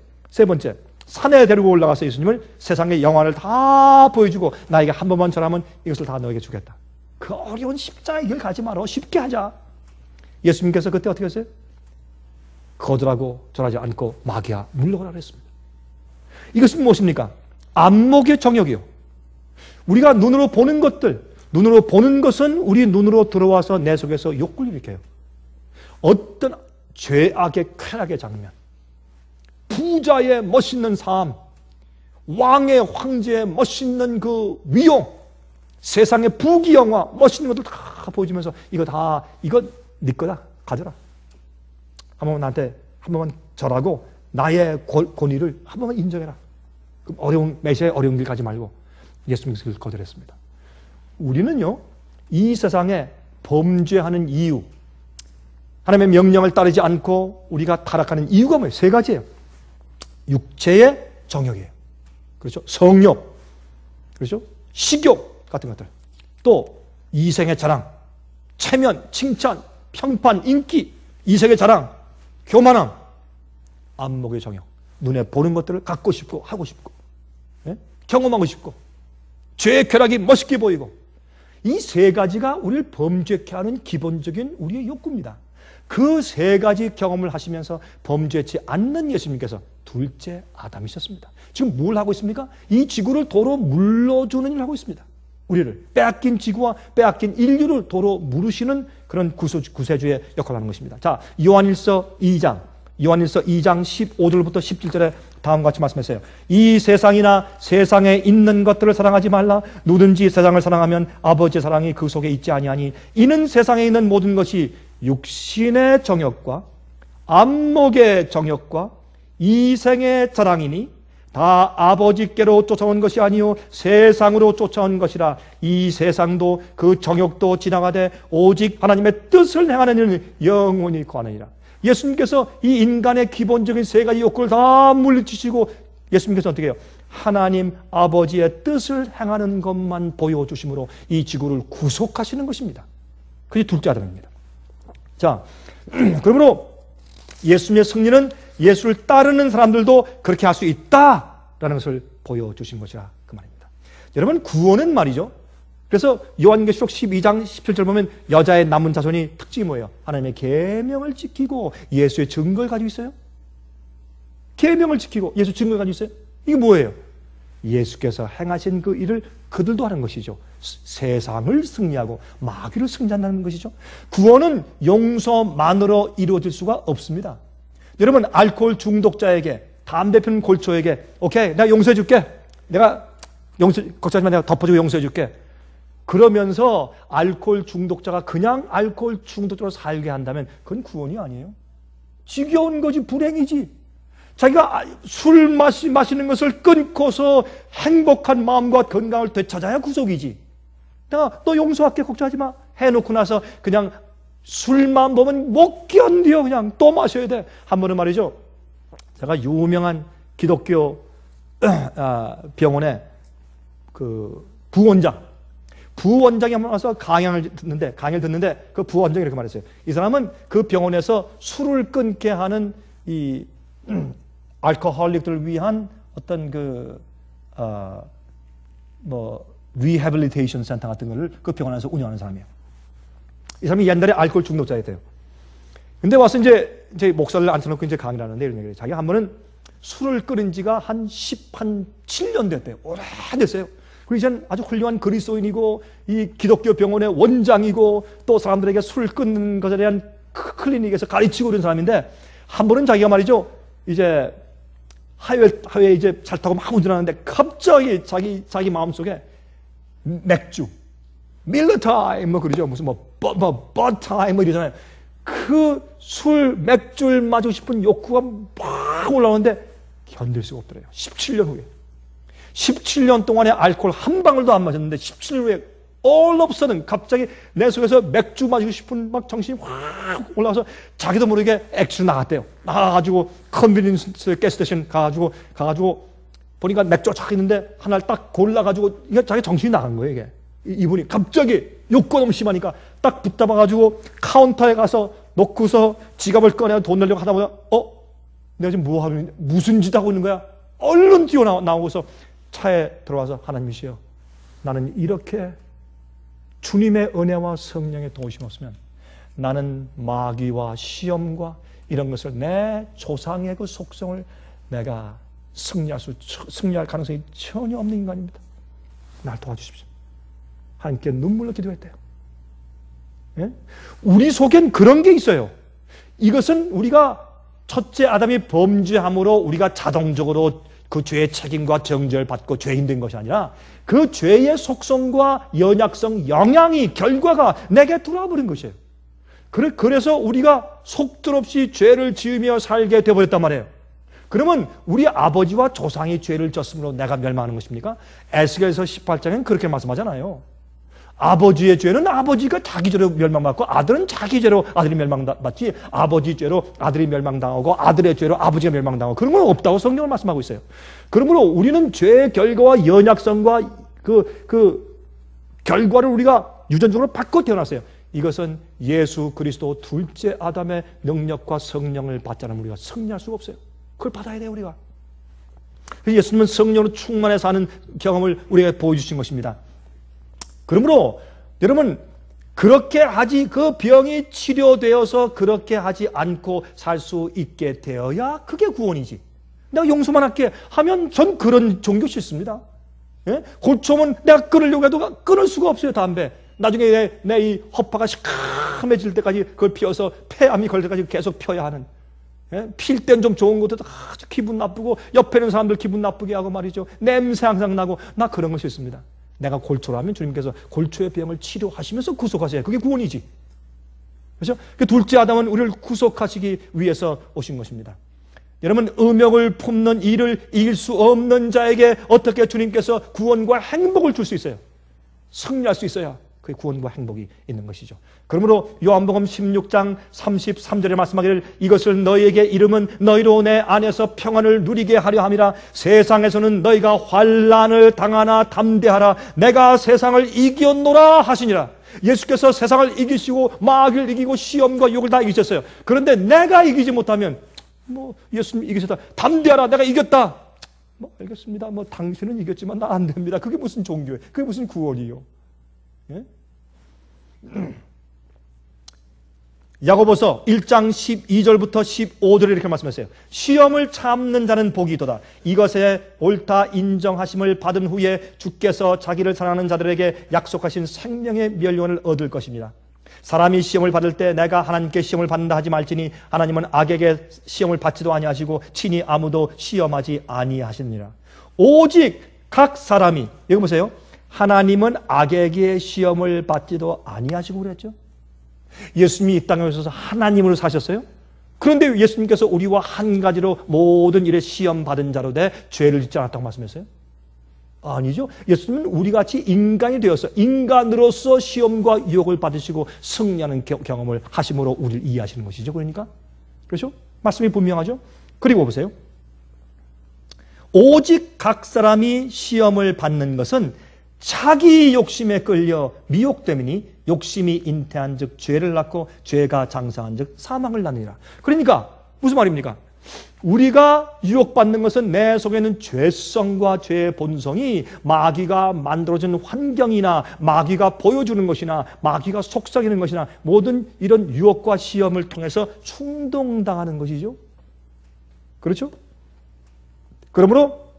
산에 데리고 올라가서 예수님을 세상의 영화를 다 보여주고 나에게 한 번만 전하면 이것을 다 너에게 주겠다. 그 어려운 십자가의 길 가지 말어. 쉽게 하자. 예수님께서 그때 어떻게 했어요? 거절하고 절하지 않고 마귀야 물러가라 그랬습니다. 이것은 무엇입니까? 안목의 정욕이요. 우리가 눈으로 보는 것들, 눈으로 보는 것은 우리 눈으로 들어와서 내 속에서 욕구를 일으켜요. 어떤 죄악의 쾌락의 장면, 부자의 멋있는 삶, 왕의 황제의 멋있는 그 위용, 세상의 부귀영화, 멋있는 것들 다 보여주면서 이거 네 거다, 가져라. 한 번만 나한테 한 번만 절하고 나의 권위를 한 번만 인정해라. 그럼 메시아의 어려운 길 가지 말고 예수님께서 그걸 거절했습니다. 우리는요, 이 세상에 범죄하는 이유, 하나님의 명령을 따르지 않고 우리가 타락하는 이유가 뭐예요? 세 가지예요. 육체의 정욕이에요. 그렇죠? 성욕, 그렇죠? 식욕 같은 것들. 또 이생의 자랑, 체면, 칭찬, 평판, 인기, 이생의 자랑, 교만함, 안목의 정욕. 눈에 보는 것들을 갖고 싶고 하고 싶고, 예? 경험하고 싶고, 죄의 쾌락이 멋있게 보이고, 이 세 가지가 우리를 범죄케 하는 기본적인 우리의 욕구입니다. 그 세 가지 경험을 하시면서 범죄치 않는 예수님께서 둘째 아담이셨습니다. 지금 뭘 하고 있습니까? 이 지구를 도로 물러주는 일을 하고 있습니다. 우리를 빼앗긴 지구와 빼앗긴 인류를 도로 물으시는 그런 구세주의 역할을 하는 것입니다. 자, 요한일서 2장 15절부터 17절에 다음과 같이 말씀했어요. 이 세상이나 세상에 있는 것들을 사랑하지 말라. 누구든지 세상을 사랑하면 아버지의 사랑이 그 속에 있지 아니하니 이는 세상에 있는 모든 것이 육신의 정욕과 안목의 정욕과 이생의 자랑이니 다 아버지께로 쫓아온 것이 아니요 세상으로 쫓아온 것이라. 이 세상도 그 정욕도 지나가되 오직 하나님의 뜻을 행하는 일은 영원히 거하느니라. 예수님께서 이 인간의 기본적인 세 가지 욕구를 다 물리치시고 예수님께서 어떻게 해요? 하나님 아버지의 뜻을 행하는 것만 보여주심으로 이 지구를 구속하시는 것입니다. 그게 둘째 아담입니다. 자, 그러므로 예수님의 승리는 예수를 따르는 사람들도 그렇게 할 수 있다라는 것을 보여주신 것이라 그 말입니다. 여러분, 구원은 말이죠. 그래서 요한계시록 12장 17절 보면 여자의 남은 자손이 특징이 뭐예요? 하나님의 계명을 지키고 예수의 증거를 가지고 있어요. 계명을 지키고 예수 증거를 가지고 있어요. 이게 뭐예요? 예수께서 행하신 그 일을 그들도 하는 것이죠. 세상을 승리하고 마귀를 승리한다는 것이죠. 구원은 용서만으로 이루어질 수가 없습니다. 여러분, 알코올 중독자에게, 담배 피우는 골초에게 오케이, 내가 용서해 줄게. 걱정하지 마, 내가 덮어주고 용서해 줄게. 그러면서 알코올 중독자가 그냥 알코올 중독자로 살게 한다면 그건 구원이 아니에요. 지겨운 거지, 불행이지. 자기가 술 마시는 것을 끊고서 행복한 마음과 건강을 되찾아야 구속이지. 내가 너 용서할게, 걱정하지 마 해놓고 나서 그냥 술만 보면 못 견뎌. 그냥 또 마셔야 돼. 한 번은 말이죠, 제가 유명한 기독교 병원의 그 부원장이 한번 와서 강의를 듣는데 그 부원장이 이렇게 말했어요. 이 사람은 그 병원에서 술을 끊게 하는 이 알코올릭들을 위한 어떤 리해빌리테이션 센터 같은 거를 그 병원에서 운영하는 사람이에요. 이 사람이 옛날에 알코올 중독자였대요. 근데 와서 이제 목사를 앉혀놓고 이제 강의를 하는데 이런 얘기를 해요. 자기가 한 번은 술을 끊은 지가 한 7년 됐대요. 오래됐어요. 그리고 이제는 아주 훌륭한 그리스도인이고 이 기독교 병원의 원장이고 또 사람들에게 술을 끊는 것에 대한 클리닉에서 가르치고 그런 사람인데 한 번은 자기가 말이죠, 이제 하이웨이 이제 잘 타고 막 운전하는데 갑자기 자기 마음속에 맥주, 밀러타임 그러죠. 무슨 버타임 이러잖아요. 그 술, 맥주를 마시고 싶은 욕구가 막 올라오는데 견딜 수가 없더래요. 17년 후에. 17년 동안에 알코올 한 방울도 안 마셨는데 17년 후에 all of a sudden 갑자기 내 속에서 맥주 마시고 싶은 막 정신이 확 올라와서 자기도 모르게 액주로 나갔대요. 나가가지고 컨비니언스 가스스테이션 가가지고 보니까 맥주가 쫙 있는데 하나를 딱 골라가지고 이게 자기 정신이 나간 거예요. 이게 이분이 갑자기 욕구가 너무 심하니까 딱 붙잡아가지고 카운터에 가서 놓고서 지갑을 꺼내서 돈 내려고 하다 보다 내가 지금 뭐 하는, 무슨 짓 하고 있는 거야? 얼른 뛰어나오고서 차에 들어와서 하나님이시여, 나는 이렇게 주님의 은혜와 성령의 도우심 없으면 나는 마귀와 시험과 이런 것을 내 조상의 그 속성을 내가 승리할 가능성이 전혀 없는 인간입니다. 날 도와주십시오. 하나님께 눈물로 기도했대요. 예? 우리 속엔 그런 게 있어요. 이것은 우리가 첫째 아담이 범죄함으로 우리가 자동적으로 그 죄의 책임과 정죄를 받고 죄인 된 것이 아니라 그 죄의 속성과 연약성, 영향이, 결과가 내게 들어와 버린 것이에요. 그래서 우리가 속절 없이 죄를 지으며 살게 되어버렸단 말이에요. 그러면 우리 아버지와 조상이 죄를 졌으므로 내가 멸망하는 것입니까? 에스겔서 18장엔 그렇게 말씀하잖아요. 아버지의 죄는 아버지가 자기 죄로 멸망받고 아들은 자기 죄로 아들이 멸망받지, 아버지 죄로 아들이 멸망당하고 아들의 죄로 아버지가 멸망당하고 그런 건 없다고 성경을 말씀하고 있어요. 그러므로 우리는 죄의 결과와 연약성과 그 결과를 우리가 유전적으로 받고 태어났어요. 이것은 예수 그리스도 둘째 아담의 능력과 성령을 받지 않으면 우리가 승리할 수가 없어요. 그걸 받아야 돼요, 우리가. 예수님은 성령으로 충만해 사는 경험을 우리에게 보여주신 것입니다. 그러므로 여러분, 그렇게 하지, 그 병이 치료되어서 그렇게 하지 않고 살 수 있게 되어야 그게 구원이지. 내가 용서만 할게 하면 전 그런 종교 싫습니다. 예? 골초면 내가 끊으려고 해도 끊을 수가 없어요, 담배. 나중에 내 이 허파가 시커매질 때까지 그걸 피워서 폐암이 걸릴 때까지 계속 펴야 하는. 예? 필 땐 좀 좋은 것도 아주 기분 나쁘고 옆에 있는 사람들 기분 나쁘게 하고 말이죠. 냄새 항상 나고 나 그런 거 싫습니다. 내가 골초라면 주님께서 골초의 병을 치료하시면서 구속하세요. 그게 구원이지. 그렇죠? 그 둘째 아담은 우리를 구속하시기 위해서 오신 것입니다. 여러분, 음욕을 품는 이를 이길 수 없는 자에게 어떻게 주님께서 구원과 행복을 줄 수 있어요? 승리할 수 있어야 그의 구원과 행복이 있는 것이죠. 그러므로 요한복음 16장 33절에 말씀하기를 이것을 너희에게 이름은 너희로 내 안에서 평안을 누리게 하려 함이라. 세상에서는 너희가 환난을 당하나 담대하라. 내가 세상을 이겼노라 하시니라. 예수께서 세상을 이기시고 마귀를 이기고 시험과 욕을 다 이기셨어요. 그런데 내가 이기지 못하면 예수님 이기셨다. 담대하라. 내가 이겼다. 알겠습니다. 당신은 이겼지만 나 안 됩니다. 그게 무슨 종교예요? 그게 무슨 구원이요? 예? 야고보서 1장 12절부터 15절에 이렇게 말씀하세요. 시험을 참는 자는 복이 있도다. 이것에 옳다 인정하심을 받은 후에 주께서 자기를 사랑하는 자들에게 약속하신 생명의 멸류관을 얻을 것입니다. 사람이 시험을 받을 때 내가 하나님께 시험을 받는다 하지 말지니 하나님은 악에게 시험을 받지도 아니하시고 친히 아무도 시험하지 아니하시느니라. 오직 각 사람이, 여기 보세요. 하나님은 악에게 시험을 받지도 아니하시고 그랬죠. 예수님이 이 땅에 오셔서 하나님으로 사셨어요. 그런데 예수님께서 우리와 한 가지로 모든 일에 시험 받은 자로 돼 죄를 짓지 않았다고 말씀했어요? 아니죠. 예수님은 우리같이 인간이 되어서 인간으로서 시험과 유혹을 받으시고 승리하는 경험을 하심으로 우리를 이해하시는 것이죠. 그러니까 그렇죠? 말씀이 분명하죠. 그리고 보세요. 오직 각 사람이 시험을 받는 것은 자기 욕심에 끌려 미혹됨이니 욕심이 잉태한 즉 죄를 낳고 죄가 장성한 즉 사망을 낳느니라. 그러니까 무슨 말입니까? 우리가 유혹받는 것은 내 속에 있는 죄성과 죄의 본성이 마귀가 만들어준 환경이나 마귀가 보여주는 것이나 마귀가 속삭이는 것이나 모든 이런 유혹과 시험을 통해서 충동당하는 것이죠. 그렇죠? 그러므로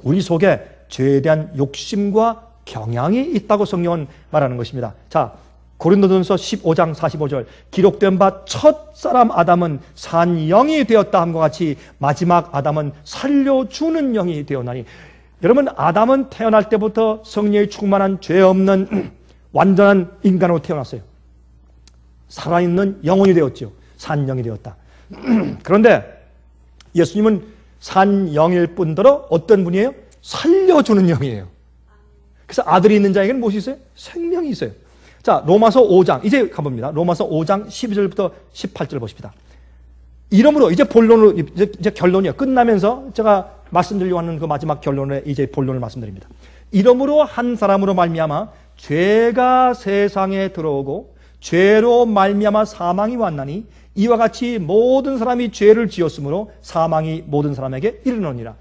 우리 속에 죄에 대한 욕심과 경향이 있다고 성경은 말하는 것입니다. 자, 고린도전서 15장 45절 기록된 바 첫사람 아담은 산 영이 되었다 함과 같이 마지막 아담은 살려주는 영이 되었나니. 여러분, 아담은 태어날 때부터 성령이 충만한 죄 없는 완전한 인간으로 태어났어요. 살아있는 영혼이 되었죠. 산 영이 되었다. 그런데 예수님은 산 영일 뿐더러 어떤 분이에요? 살려주는 영이에요. 그래서 아들이 있는 자에게는 무엇이 있어요? 생명이 있어요. 자, 로마서 5장 이제 가봅니다. 로마서 5장 12절부터 18절 보십니다. 이러므로 이제 본론으로 이제 결론이에요. 끝나면서 제가 말씀드리려고 하는 그 마지막 결론에 이제 본론을 말씀드립니다. 이러므로 한 사람으로 말미암아 죄가 세상에 들어오고 죄로 말미암아 사망이 왔나니 이와 같이 모든 사람이 죄를 지었으므로 사망이 모든 사람에게 이르느니라.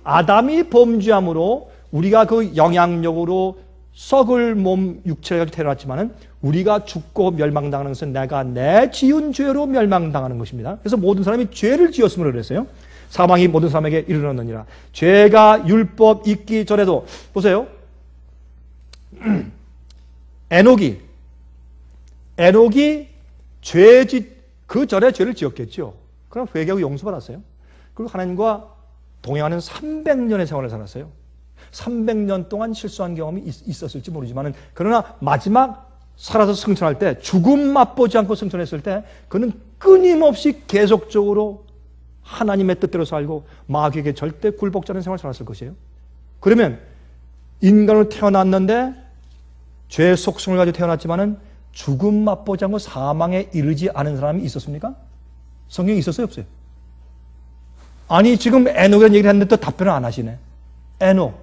아담이 범죄함으로 우리가 그 영향력으로 썩을 몸 육체를 태어났지만은 우리가 죽고 멸망당하는 것은 내가 내 지은 죄로 멸망당하는 것입니다. 그래서 모든 사람이 죄를 지었으므로 그랬어요. 사망이 모든 사람에게 이르렀느니라. 죄가 율법 있기 전에도 보세요. 에녹이 그 전에 죄를 지었겠죠. 그러나 회개하고 용서받았어요. 그리고 하나님과 동행하는 300년의 생활을 살았어요. 300년 동안 실수한 경험이 있었을지 모르지만 그러나 마지막 살아서 승천할 때 죽음 맛보지 않고 승천했을 때 그는 끊임없이 계속적으로 하나님의 뜻대로 살고 마귀에게 절대 굴복지 않은 생활을 살았을 것이에요. 그러면 인간으로 태어났는데 죄의 속성을 가지고 태어났지만은 죽음 맛보지 않고 사망에 이르지 않은 사람이 있었습니까? 성경에 있었어요? 없어요? 아니 지금 에녹이라는 얘기를 했는데 또 답변을 안 하시네. 에녹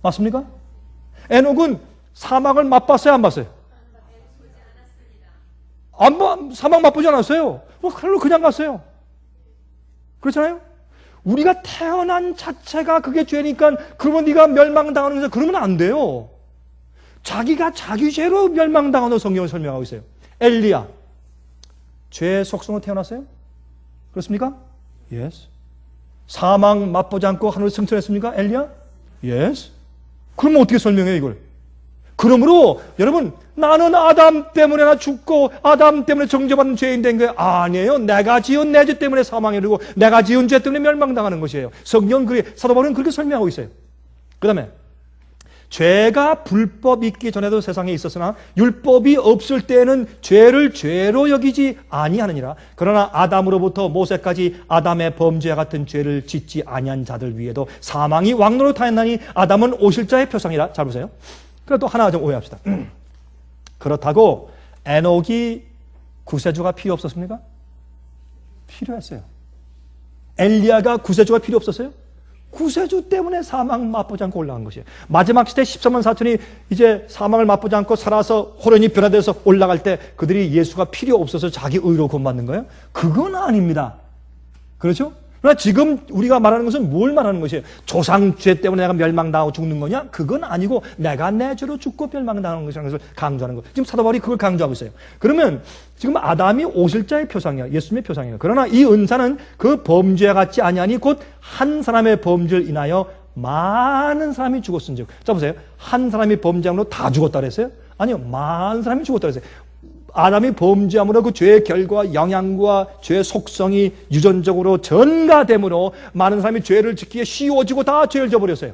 맞습니까? 에녹은 사망을 맛봤어요? 안 봤어요? 사망 맛보지 않았어요. 하늘로 그냥 갔어요. 그렇잖아요? 우리가 태어난 자체가 그게 죄니까 그러면 네가 멸망당하는 거죠. 그러면 안 돼요. 자기가 자기 죄로 멸망당하는 성경을 설명하고 있어요. 엘리야 죄의 속성으로 태어났어요? 그렇습니까? Yes. 사망 맛보지 않고 하늘로 승천했습니까? 엘리야? Yes. 그럼 어떻게 설명해요 이걸? 그러므로 여러분 나는 아담 때문에 나 죽고 아담 때문에 정죄받는 죄인 된 거예요. 아니에요. 내가 지은 내 죄 때문에 사망에 이르고 내가 지은 죄 때문에 멸망당하는 것이에요. 성경 사도 바울은 그렇게 설명하고 있어요. 그 다음에 죄가 불법 있기 전에도 세상에 있었으나 율법이 없을 때에는 죄를 죄로 여기지 아니하느니라. 그러나 아담으로부터 모세까지 아담의 범죄와 같은 죄를 짓지 아니한 자들 위에도 사망이 왕노릇하였나니 아담은 오실자의 표상이라. 잘 보세요. 그래도 하나 좀 오해합시다. 그렇다고 에녹이 구세주가 필요 없었습니까? 필요했어요. 엘리야가 구세주가 필요 없었어요? 구세주 때문에 사망 맛보지 않고 올라간 것이에요. 마지막 시대 13만 4천이 이제 사망을 맛보지 않고 살아서 호련히 변화돼서 올라갈 때 그들이 예수가 필요 없어서 자기 의로 구원받는 거예요? 그건 아닙니다. 그렇죠? 그러나 지금 우리가 말하는 것은 뭘 말하는 것이에요? 조상죄 때문에 내가 멸망당하고 죽는 거냐? 그건 아니고 내가 내 죄로 죽고 멸망당하는 것이라는 것을 강조하는 거예요. 지금 사도 바울이 그걸 강조하고 있어요. 그러면 지금 아담이 오실 자의 표상이야. 예수님의 표상이에요. 그러나 이 은사는 그 범죄와 같지 아니하니 곧 한 사람의 범죄를 인하여 많은 사람이 죽었은즉. 자 보세요. 한 사람이 범죄함으로 다 죽었다 그랬어요? 아니요. 많은 사람이 죽었다 그랬어요. 아담이 범죄함으로 그 죄의 결과, 영향과 죄의 속성이 유전적으로 전가됨으로 많은 사람이 죄를 짓기에 쉬워지고 다 죄를 져버렸어요.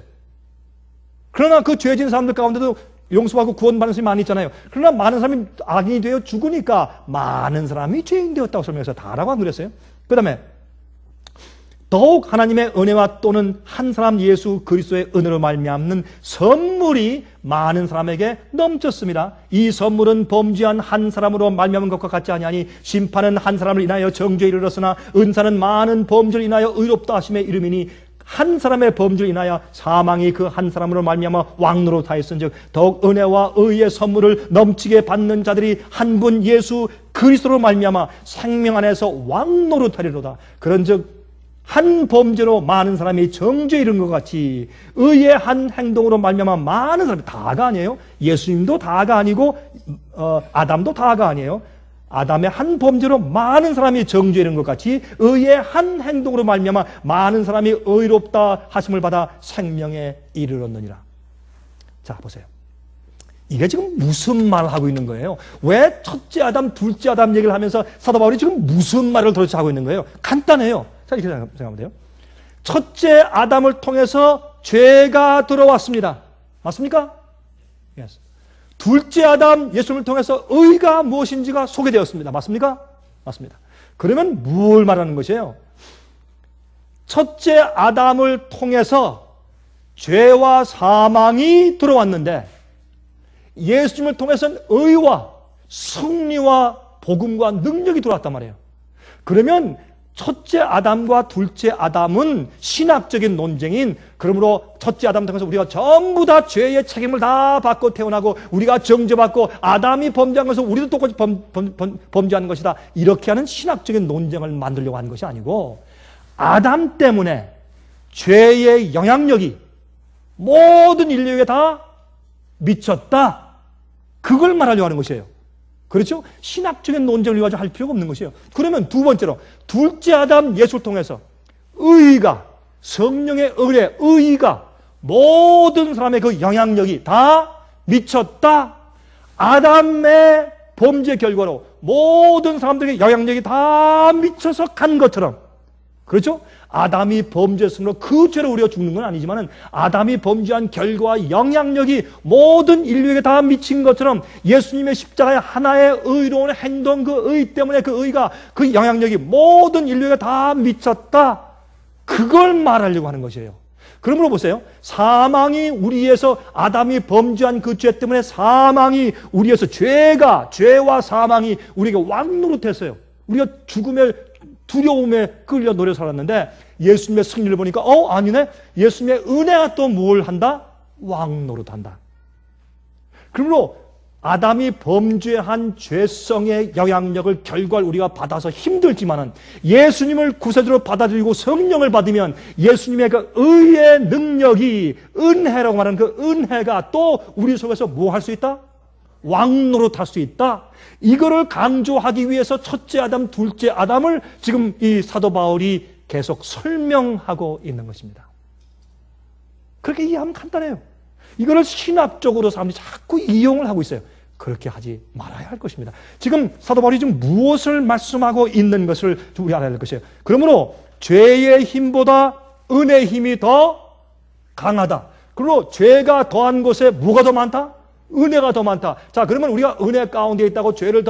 그러나 그 죄 지은 사람들 가운데도 용서받고 구원받는 사람이 많이 있잖아요. 그러나 많은 사람이 악인이 되어 죽으니까 많은 사람이 죄인 되었다고 설명해서 다라고 안 그랬어요? 그 다음에 더욱 하나님의 은혜와 또는 한 사람 예수 그리스도의 은혜로 말미암는 선물이 많은 사람에게 넘쳤습니다. 이 선물은 범죄한 한 사람으로 말미암은 것과 같지 아니하니 심판은 한 사람을 인하여 정죄에 이르렀으나 은사는 많은 범죄를 인하여 의롭다 하심에 이름이니 한 사람의 범죄를 인하여 사망이 그 한 사람으로 말미암아 왕노로 다했은즉 더욱 은혜와 의의 선물을 넘치게 받는 자들이 한 분 예수 그리스도로 말미암아 생명 안에서 왕노로 타리로다. 그런즉 한 범죄로 많은 사람이 정죄에 이른 것 같이 의의 한 행동으로 말미암아 많은 사람이 다가 아니에요. 예수님도 다가 아니고 아담도 다가 아니에요. 아담의 한 범죄로 많은 사람이 정죄에 이른 것 같이 의의 한 행동으로 말미암아 많은 사람이 의롭다 하심을 받아 생명에 이르렀느니라. 자 보세요. 이게 지금 무슨 말을 하고 있는 거예요? 왜 첫째 아담, 둘째 아담 얘기를 하면서 사도 바울이 지금 무슨 말을 도대체 하고 있는 거예요? 간단해요. 자, 이렇게 생각하면 돼요. 첫째 아담을 통해서 죄가 들어왔습니다. 맞습니까? Yes. 둘째 아담 예수님을 통해서 의가 무엇인지가 소개되었습니다. 맞습니까? 맞습니다. 그러면 뭘 말하는 것이에요? 첫째 아담을 통해서 죄와 사망이 들어왔는데 예수님을 통해서는 의와 승리와 복음과 능력이 들어왔단 말이에요. 그러면 첫째 아담과 둘째 아담은 신학적인 논쟁인, 그러므로 첫째 아담을 통해서 우리가 전부 다 죄의 책임을 다 받고 태어나고 우리가 정죄받고 아담이 범죄한 것을 우리도 똑같이 범죄하는 것이다, 이렇게 하는 신학적인 논쟁을 만들려고 하는 것이 아니고 아담 때문에 죄의 영향력이 모든 인류에게 다 미쳤다, 그걸 말하려고 하는 것이에요. 그렇죠? 신학적인 논쟁을 가지고 할 필요가 없는 것이에요. 그러면 두 번째로 둘째 아담 예수를 통해서 의가, 성령의 의뢰, 의가 모든 사람의 그 영향력이 다 미쳤다. 아담의 범죄 결과로 모든 사람들에게 영향력이 다 미쳐서 간 것처럼, 그렇죠? 아담이 범죄했으므로 그 죄로 우리가 죽는 건 아니지만 아담이 범죄한 결과 영향력이 모든 인류에게 다 미친 것처럼 예수님의 십자가의 하나의 의로운 행동, 그 의 때문에 그 의가, 그 영향력이 모든 인류에게 다 미쳤다. 그걸 말하려고 하는 것이에요. 그러므로 보세요. 사망이 우리에서, 아담이 범죄한 그 죄 때문에 사망이 우리에서, 죄와 사망이 우리에게 왕노릇했어요. 우리가 죽음의 두려움에 끌려 노려 살았는데 예수님의 승리를 보니까 아니네. 예수님의 은혜가 또 뭘 한다? 왕노릇한다. 그러므로 아담이 범죄한 죄성의 영향력을, 결과를 우리가 받아서 힘들지만은 예수님을 구세주로 받아들이고 성령을 받으면 예수님의 그 의의 능력이, 은혜라고 말하는 그 은혜가 또 우리 속에서 뭐 할 수 있다? 왕노릇할 수 있다. 이거를 강조하기 위해서 첫째 아담, 둘째 아담을 지금 이 사도 바울이 계속 설명하고 있는 것입니다. 그렇게 이해하면 간단해요. 이거를 신학적으로 사람들이 자꾸 이용을 하고 있어요. 그렇게 하지 말아야 할 것입니다. 지금 사도 바울이 지금 무엇을 말씀하고 있는 것을 우리 알아야 할 것이에요. 그러므로 죄의 힘보다 은혜의 힘이 더 강하다. 그리고 죄가 더한 것에 뭐가 더 많다? 은혜가 더 많다. 자, 그러면 우리가 은혜 가운데 있다고 죄를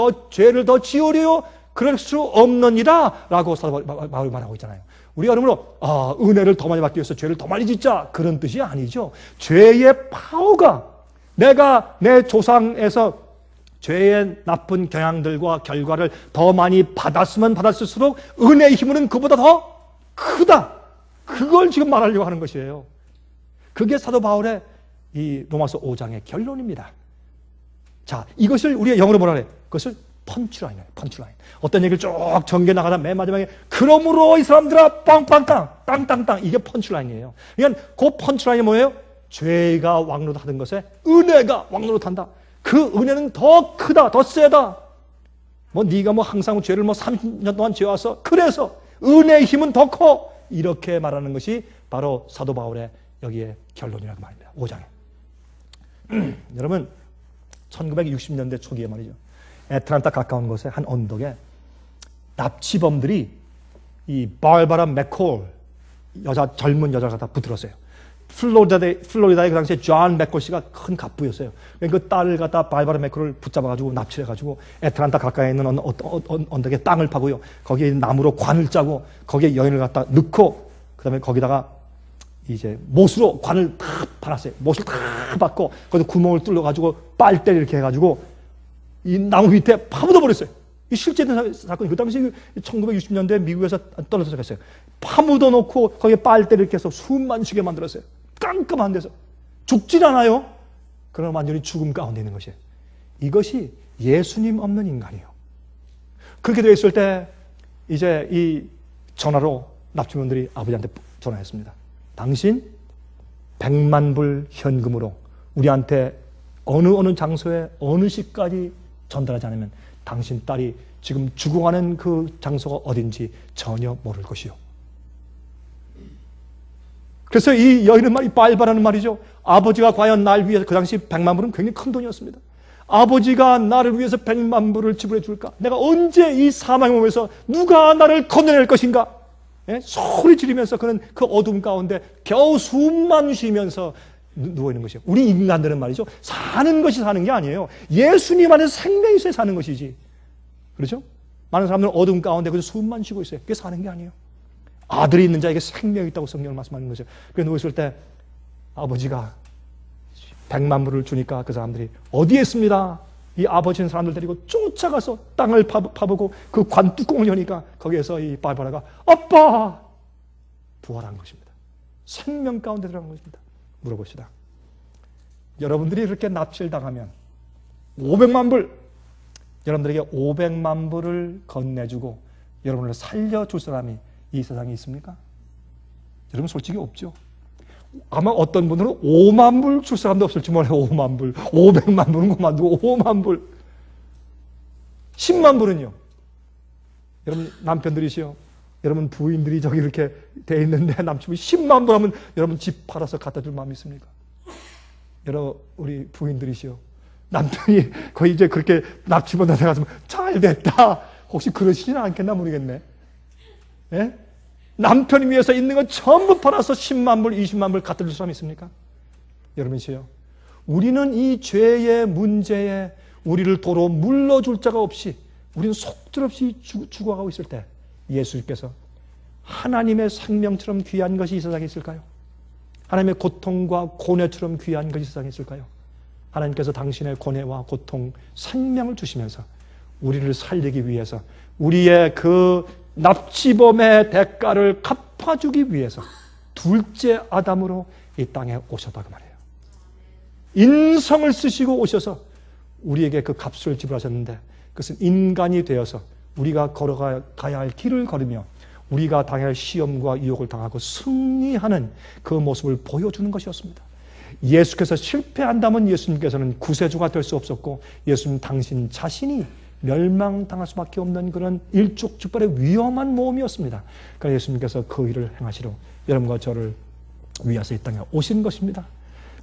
더 지으려요? 그럴 수 없느니라 라고 사도 바울이 말하고 있잖아요. 우리가 그러므로 은혜를 더 많이 받기 위해서 죄를 더 많이 짓자, 그런 뜻이 아니죠. 죄의 파워가, 내가 내 조상에서 죄의 나쁜 경향들과 결과를 더 많이 받았으면 받았을수록 은혜의 힘은 그보다 더 크다. 그걸 지금 말하려고 하는 것이에요. 그게 사도 바울의 이 로마서 5장의 결론입니다. 자, 이것을 우리가 영어로 뭐라 그래? 그것을 펀치라인이에요. 펀치라인. 어떤 얘기를 쭉 전개 나가다 맨 마지막에 그러므로 이 사람들아 빵빵빵 땅땅땅, 이게 펀치라인이에요. 그러니까 그 펀치라인이 뭐예요? 죄가 왕노릇하던 것에 은혜가 왕노릇한다. 그 은혜는 더 크다, 더 세다. 네가 항상 죄를 30년 동안 지어와서 그래서 은혜의 힘은 더 커. 이렇게 말하는 것이 바로 사도 바울의 여기에 결론이라고 말입니다. 5장에. 여러분, 1960년대 초기에 말이죠. 애틀란타 가까운 곳에 한 언덕에 납치범들이 이 바르바라 맥콜, 젊은 여자를 갖다 붙들었어요. 플로리다에 그 당시에 존 맥콜 씨가 큰 갑부였어요. 그 딸을 갖다 바르바라 맥콜을 붙잡아가지고 납치해가지고 애틀란타 가까이 있는 언덕에 땅을 파고요. 거기에 나무로 관을 짜고 거기에 여인을 갖다 넣고 그 다음에 거기다가 이제 못으로 관을 다 팔았어요. 못을 다 받고 거기서 구멍을 뚫어가지고 빨대를 이렇게 해가지고 이 나무 밑에 파묻어 버렸어요. 이 실제된 사건이 그 당시 1960년대 미국에서 떨어져 시작했어요. 파묻어 놓고 거기에 빨대를 이렇게 해서 숨만 쉬게 만들었어요. 깜깜한 데서 죽질 않아요. 그러나 완전히 죽음 가운데 있는 것이에요. 이것이 예수님 없는 인간이에요. 그렇게 되어 있을 때 이제 이 전화로 납치범들이 아버지한테 전화했습니다. 당신 100만 불 현금으로 우리한테 어느 장소에 어느 시까지 전달하지 않으면 당신 딸이 지금 죽어가는 그 장소가 어딘지 전혀 모를 것이요. 그래서 이 여인은 말이 빨바라는 말이죠. 아버지가 과연 날 위해서, 그 당시 100만 불은 굉장히 큰 돈이었습니다. 아버지가 나를 위해서 100만 불을 지불해 줄까? 내가 언제 이 사망의 몸에서 누가 나를 건져낼 것인가? 예? 소리 지르면서 그는 그 어둠 가운데 겨우 숨만 쉬면서 누워있는 것이에요. 우리 인간들은 말이죠. 사는 것이 사는 게 아니에요. 예수님 안에서 생명이 있어야 사는 것이지. 그렇죠? 많은 사람들은 어둠 가운데 그저 숨만 쉬고 있어요. 그게 사는 게 아니에요. 아들이 있는 자에게 생명이 있다고 성경을 말씀하는 거죠. 그래서 누워있을 때 아버지가 100만 불을 주니까 그 사람들이 어디에 있습니다. 이 아버지는 사람들 데리고 쫓아가서 땅을 파보고 그 관 뚜껑을 여니까 거기에서 이 바르바라가 아빠! 부활한 것입니다. 생명 가운데 들어간 것입니다. 물어봅시다. 여러분들이 이렇게 납치를 당하면 500만 불, 여러분들에게 500만 불을 건네주고 여러분을 살려줄 사람이 이 세상에 있습니까? 여러분 솔직히 없죠. 아마 어떤 분들은 5만 불 줄 사람도 없을지 몰라요. 5만 불. 500만 불은 그만두고 5만 불. 10만 불은요. 여러분 남편들이시요. 여러분 부인들이 저기 이렇게 돼 있는데 남친이 10만 불 하면 여러분 집 팔아서 갖다 줄 마음이 있습니까? 여러분 우리 부인들이시요. 남편이 거의 이제 그렇게 납치범 돼가지고 잘 됐다. 혹시 그러시지는 않겠나 모르겠네. 예? 남편이 위해서 있는 건 전부 팔아서 10만 불, 20만 불 갖다 줄 사람 있습니까? 여러분이세요. 우리는 이 죄의 문제에 우리를 도로 물러줄 자가 없이 우리는 속절없이 죽어가고 있을 때 예수님께서 하나님의 생명처럼 귀한 것이 이 세상에 있을까요? 하나님의 고통과 고뇌처럼 귀한 것이 이 세상에 있을까요? 하나님께서 당신의 고뇌와 고통, 생명을 주시면서 우리를 살리기 위해서 우리의 그 납치범의 대가를 갚아주기 위해서 둘째 아담으로 이 땅에 오셨다고 말해요. 인성을 쓰시고 오셔서 우리에게 그 값을 지불하셨는데 그것은 인간이 되어서 우리가 걸어가야 할 길을 걸으며 우리가 당할 시험과 유혹을 당하고 승리하는 그 모습을 보여주는 것이었습니다. 예수께서 실패한다면 예수님께서는 구세주가 될 수 없었고 예수님 당신 자신이 멸망당할 수밖에 없는 그런 일촉즉발의 위험한 모험이었습니다. 그러나 예수님께서 그 일을 행하시러 여러분과 저를 위해서 이 땅에 오신 것입니다.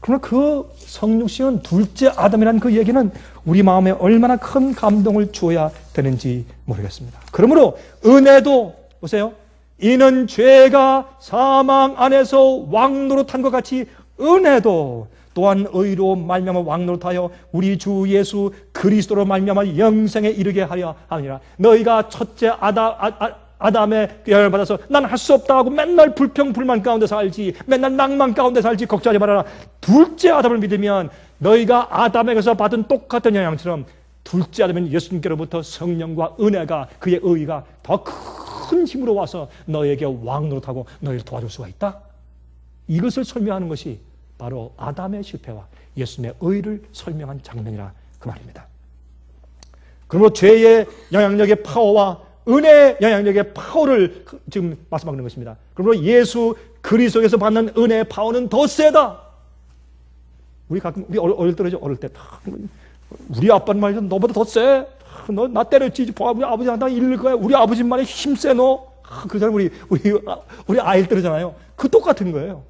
그러나 그 성육신은 둘째 아담이라는 그 얘기는 우리 마음에 얼마나 큰 감동을 주어야 되는지 모르겠습니다. 그러므로 은혜도 보세요. 이는 죄가 사망 안에서 왕노릇한 것 같이 은혜도 또한 의로 말미암아 왕노릇하여 우리 주 예수 그리스도로 말미암아 영생에 이르게 하려 하느니라. 너희가 첫째 아담의 계명을 받아서 난 할 수 없다 하고 맨날 불평 불만 가운데 살지, 맨날 낭만 가운데 살지 걱정하지 말아라. 둘째 아담을 믿으면 너희가 아담에게서 받은 똑같은 영향처럼 둘째 아담은 예수님께로부터 성령과 은혜가 그의 의가 더 큰 힘으로 와서 너에게 왕노릇하고 너희를 도와줄 수가 있다. 이것을 설명하는 것이 바로 아담의 실패와 예수님의 의를 설명한 장면이라 그 말입니다. 그러므로 죄의 영향력의 파워와 은혜의 영향력의 파워를 지금 말씀하는 것입니다. 그러므로 예수 그리스도에서 받는 은혜의 파워는 더 세다. 우리 가끔 우리 어릴 때 우리 아빠는 말이죠. 너보다 더 세. 너 나 때렸지. 우리 아버지한테 나 잃을 거야. 우리 아버지만의 힘세 너. 그러잖아요. 우리 아이를 때리잖아요. 그 똑같은 거예요.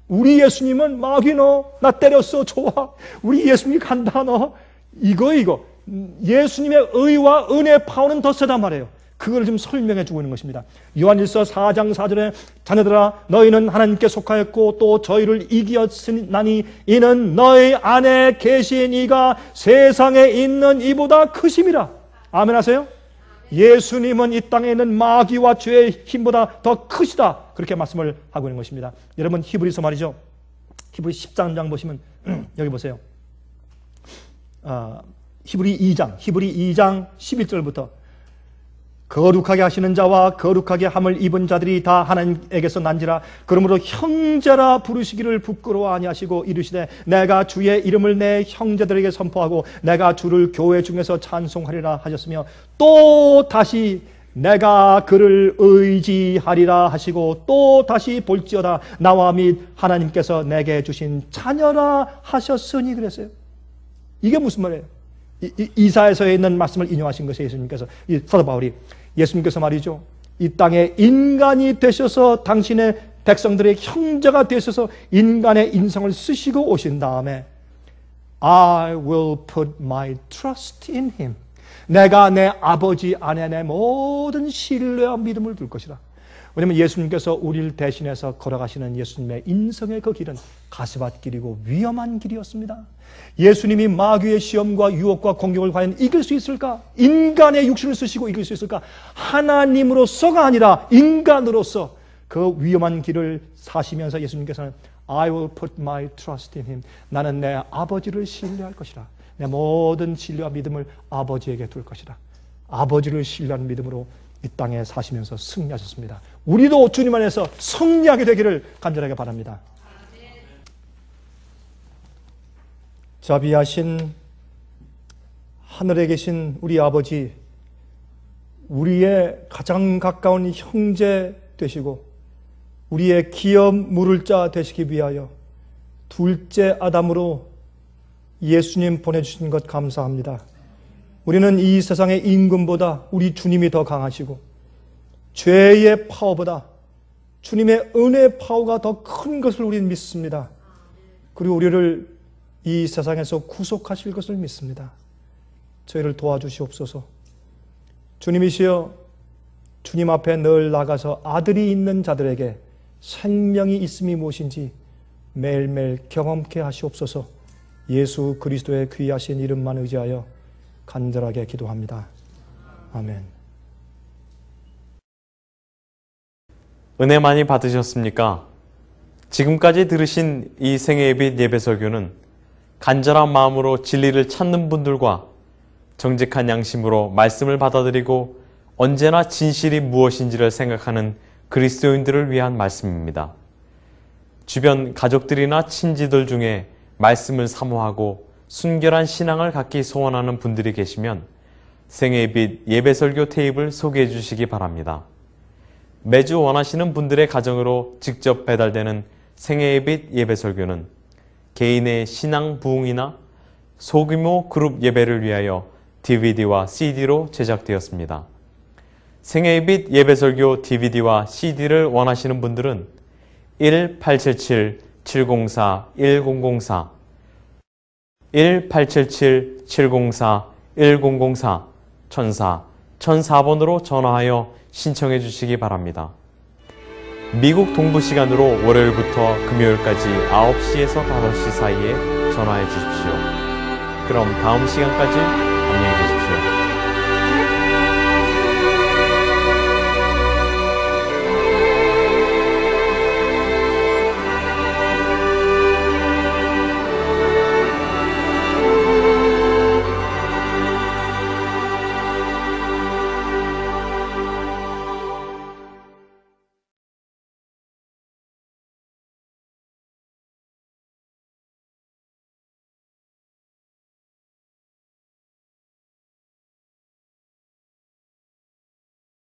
우리 예수님은 마귀 너 나 때렸어. 좋아. 우리 예수님이 간다 너. 이거. 예수님의 의와 은혜의 파워는 더 세단 말이에요. 그걸 좀 설명해 주고 있는 것입니다. 요한일서 4장 4절에 자녀들아 너희는 하나님께 속하였고 또 저희를 이기었으니 이는 너희 안에 계신 이가 세상에 있는 이보다 크심이라. 아멘 하세요? 예수님은 이 땅에 있는 마귀와 죄의 힘보다 더 크시다. 그렇게 말씀을 하고 있는 것입니다. 여러분 히브리서 말이죠. 히브리 13장 보시면 여기 보세요. 히브리 2장 11절부터 거룩하게 하시는 자와 거룩하게 함을 입은 자들이 다 하나님에게서 난지라. 그러므로 형제라 부르시기를 부끄러워 아니하시고 이르시되 내가 주의 이름을 내 형제들에게 선포하고 내가 주를 교회 중에서 찬송하리라 하셨으며 또 다시 내가 그를 의지하리라 하시고 또 다시 볼지어다 나와 및 하나님께서 내게 주신 자녀라 하셨으니 그랬어요. 이게 무슨 말이에요? 이사야서에 있는 말씀을 인용하신 것이 예수님께서 사도 바울이 예수님께서 말이죠. 이 땅에 인간이 되셔서 당신의 백성들의 형제가 되셔서 인간의 인성을 쓰시고 오신 다음에 I will put my trust in him. 내가 내 아버지 안에 내 모든 신뢰와 믿음을 둘 것이라. 왜냐하면 예수님께서 우리를 대신해서 걸어가시는 예수님의 인성의 그 길은 가시밭길이고 위험한 길이었습니다. 예수님이 마귀의 시험과 유혹과 공격을 과연 이길 수 있을까? 인간의 육신을 쓰시고 이길 수 있을까? 하나님으로서가 아니라 인간으로서 그 위험한 길을 사시면서 예수님께서는 I will put my trust in him. 나는 내 아버지를 신뢰할 것이라. 내 모든 신뢰와 믿음을 아버지에게 둘 것이라. 아버지를 신뢰하는 믿음으로 이 땅에 사시면서 승리하셨습니다. 우리도 주님 안에서 승리하게 되기를 간절하게 바랍니다. 자비하신 하늘에 계신 우리 아버지, 우리의 가장 가까운 형제 되시고 우리의 기업 물을 자 되시기 위하여 둘째 아담으로 예수님 보내주신 것 감사합니다. 우리는 이 세상의 임금보다 우리 주님이 더 강하시고 죄의 파워보다 주님의 은혜의 파워가 더 큰 것을 우리는 믿습니다. 그리고 우리를 이 세상에서 구속하실 것을 믿습니다. 저희를 도와주시옵소서. 주님이시여, 주님 앞에 늘 나가서 아들이 있는 자들에게 생명이 있음이 무엇인지 매일매일 경험케 하시옵소서. 예수 그리스도의 귀하신 이름만 의지하여 간절하게 기도합니다. 아멘. 은혜 많이 받으셨습니까? 지금까지 들으신 이 생애예빛 예배설교는 간절한 마음으로 진리를 찾는 분들과 정직한 양심으로 말씀을 받아들이고 언제나 진실이 무엇인지를 생각하는 그리스도인들을 위한 말씀입니다. 주변 가족들이나 친지들 중에 말씀을 사모하고 순결한 신앙을 갖기 소원하는 분들이 계시면 생애빛 예배설교 테이프를 소개해 주시기 바랍니다. 매주 원하시는 분들의 가정으로 직접 배달되는 생애빛 예배설교는 개인의 신앙 부흥이나 소규모 그룹 예배를 위하여 DVD와 CD로 제작되었습니다. 생애빛 예배설교 DVD와 CD를 원하시는 분들은 1877-704-1004 1877-704-1004 1004번으로 전화하여 신청해 주시기 바랍니다. 미국 동부 시간으로 월요일부터 금요일까지 9시에서 5시 사이에 전화해 주십시오. 그럼 다음 시간까지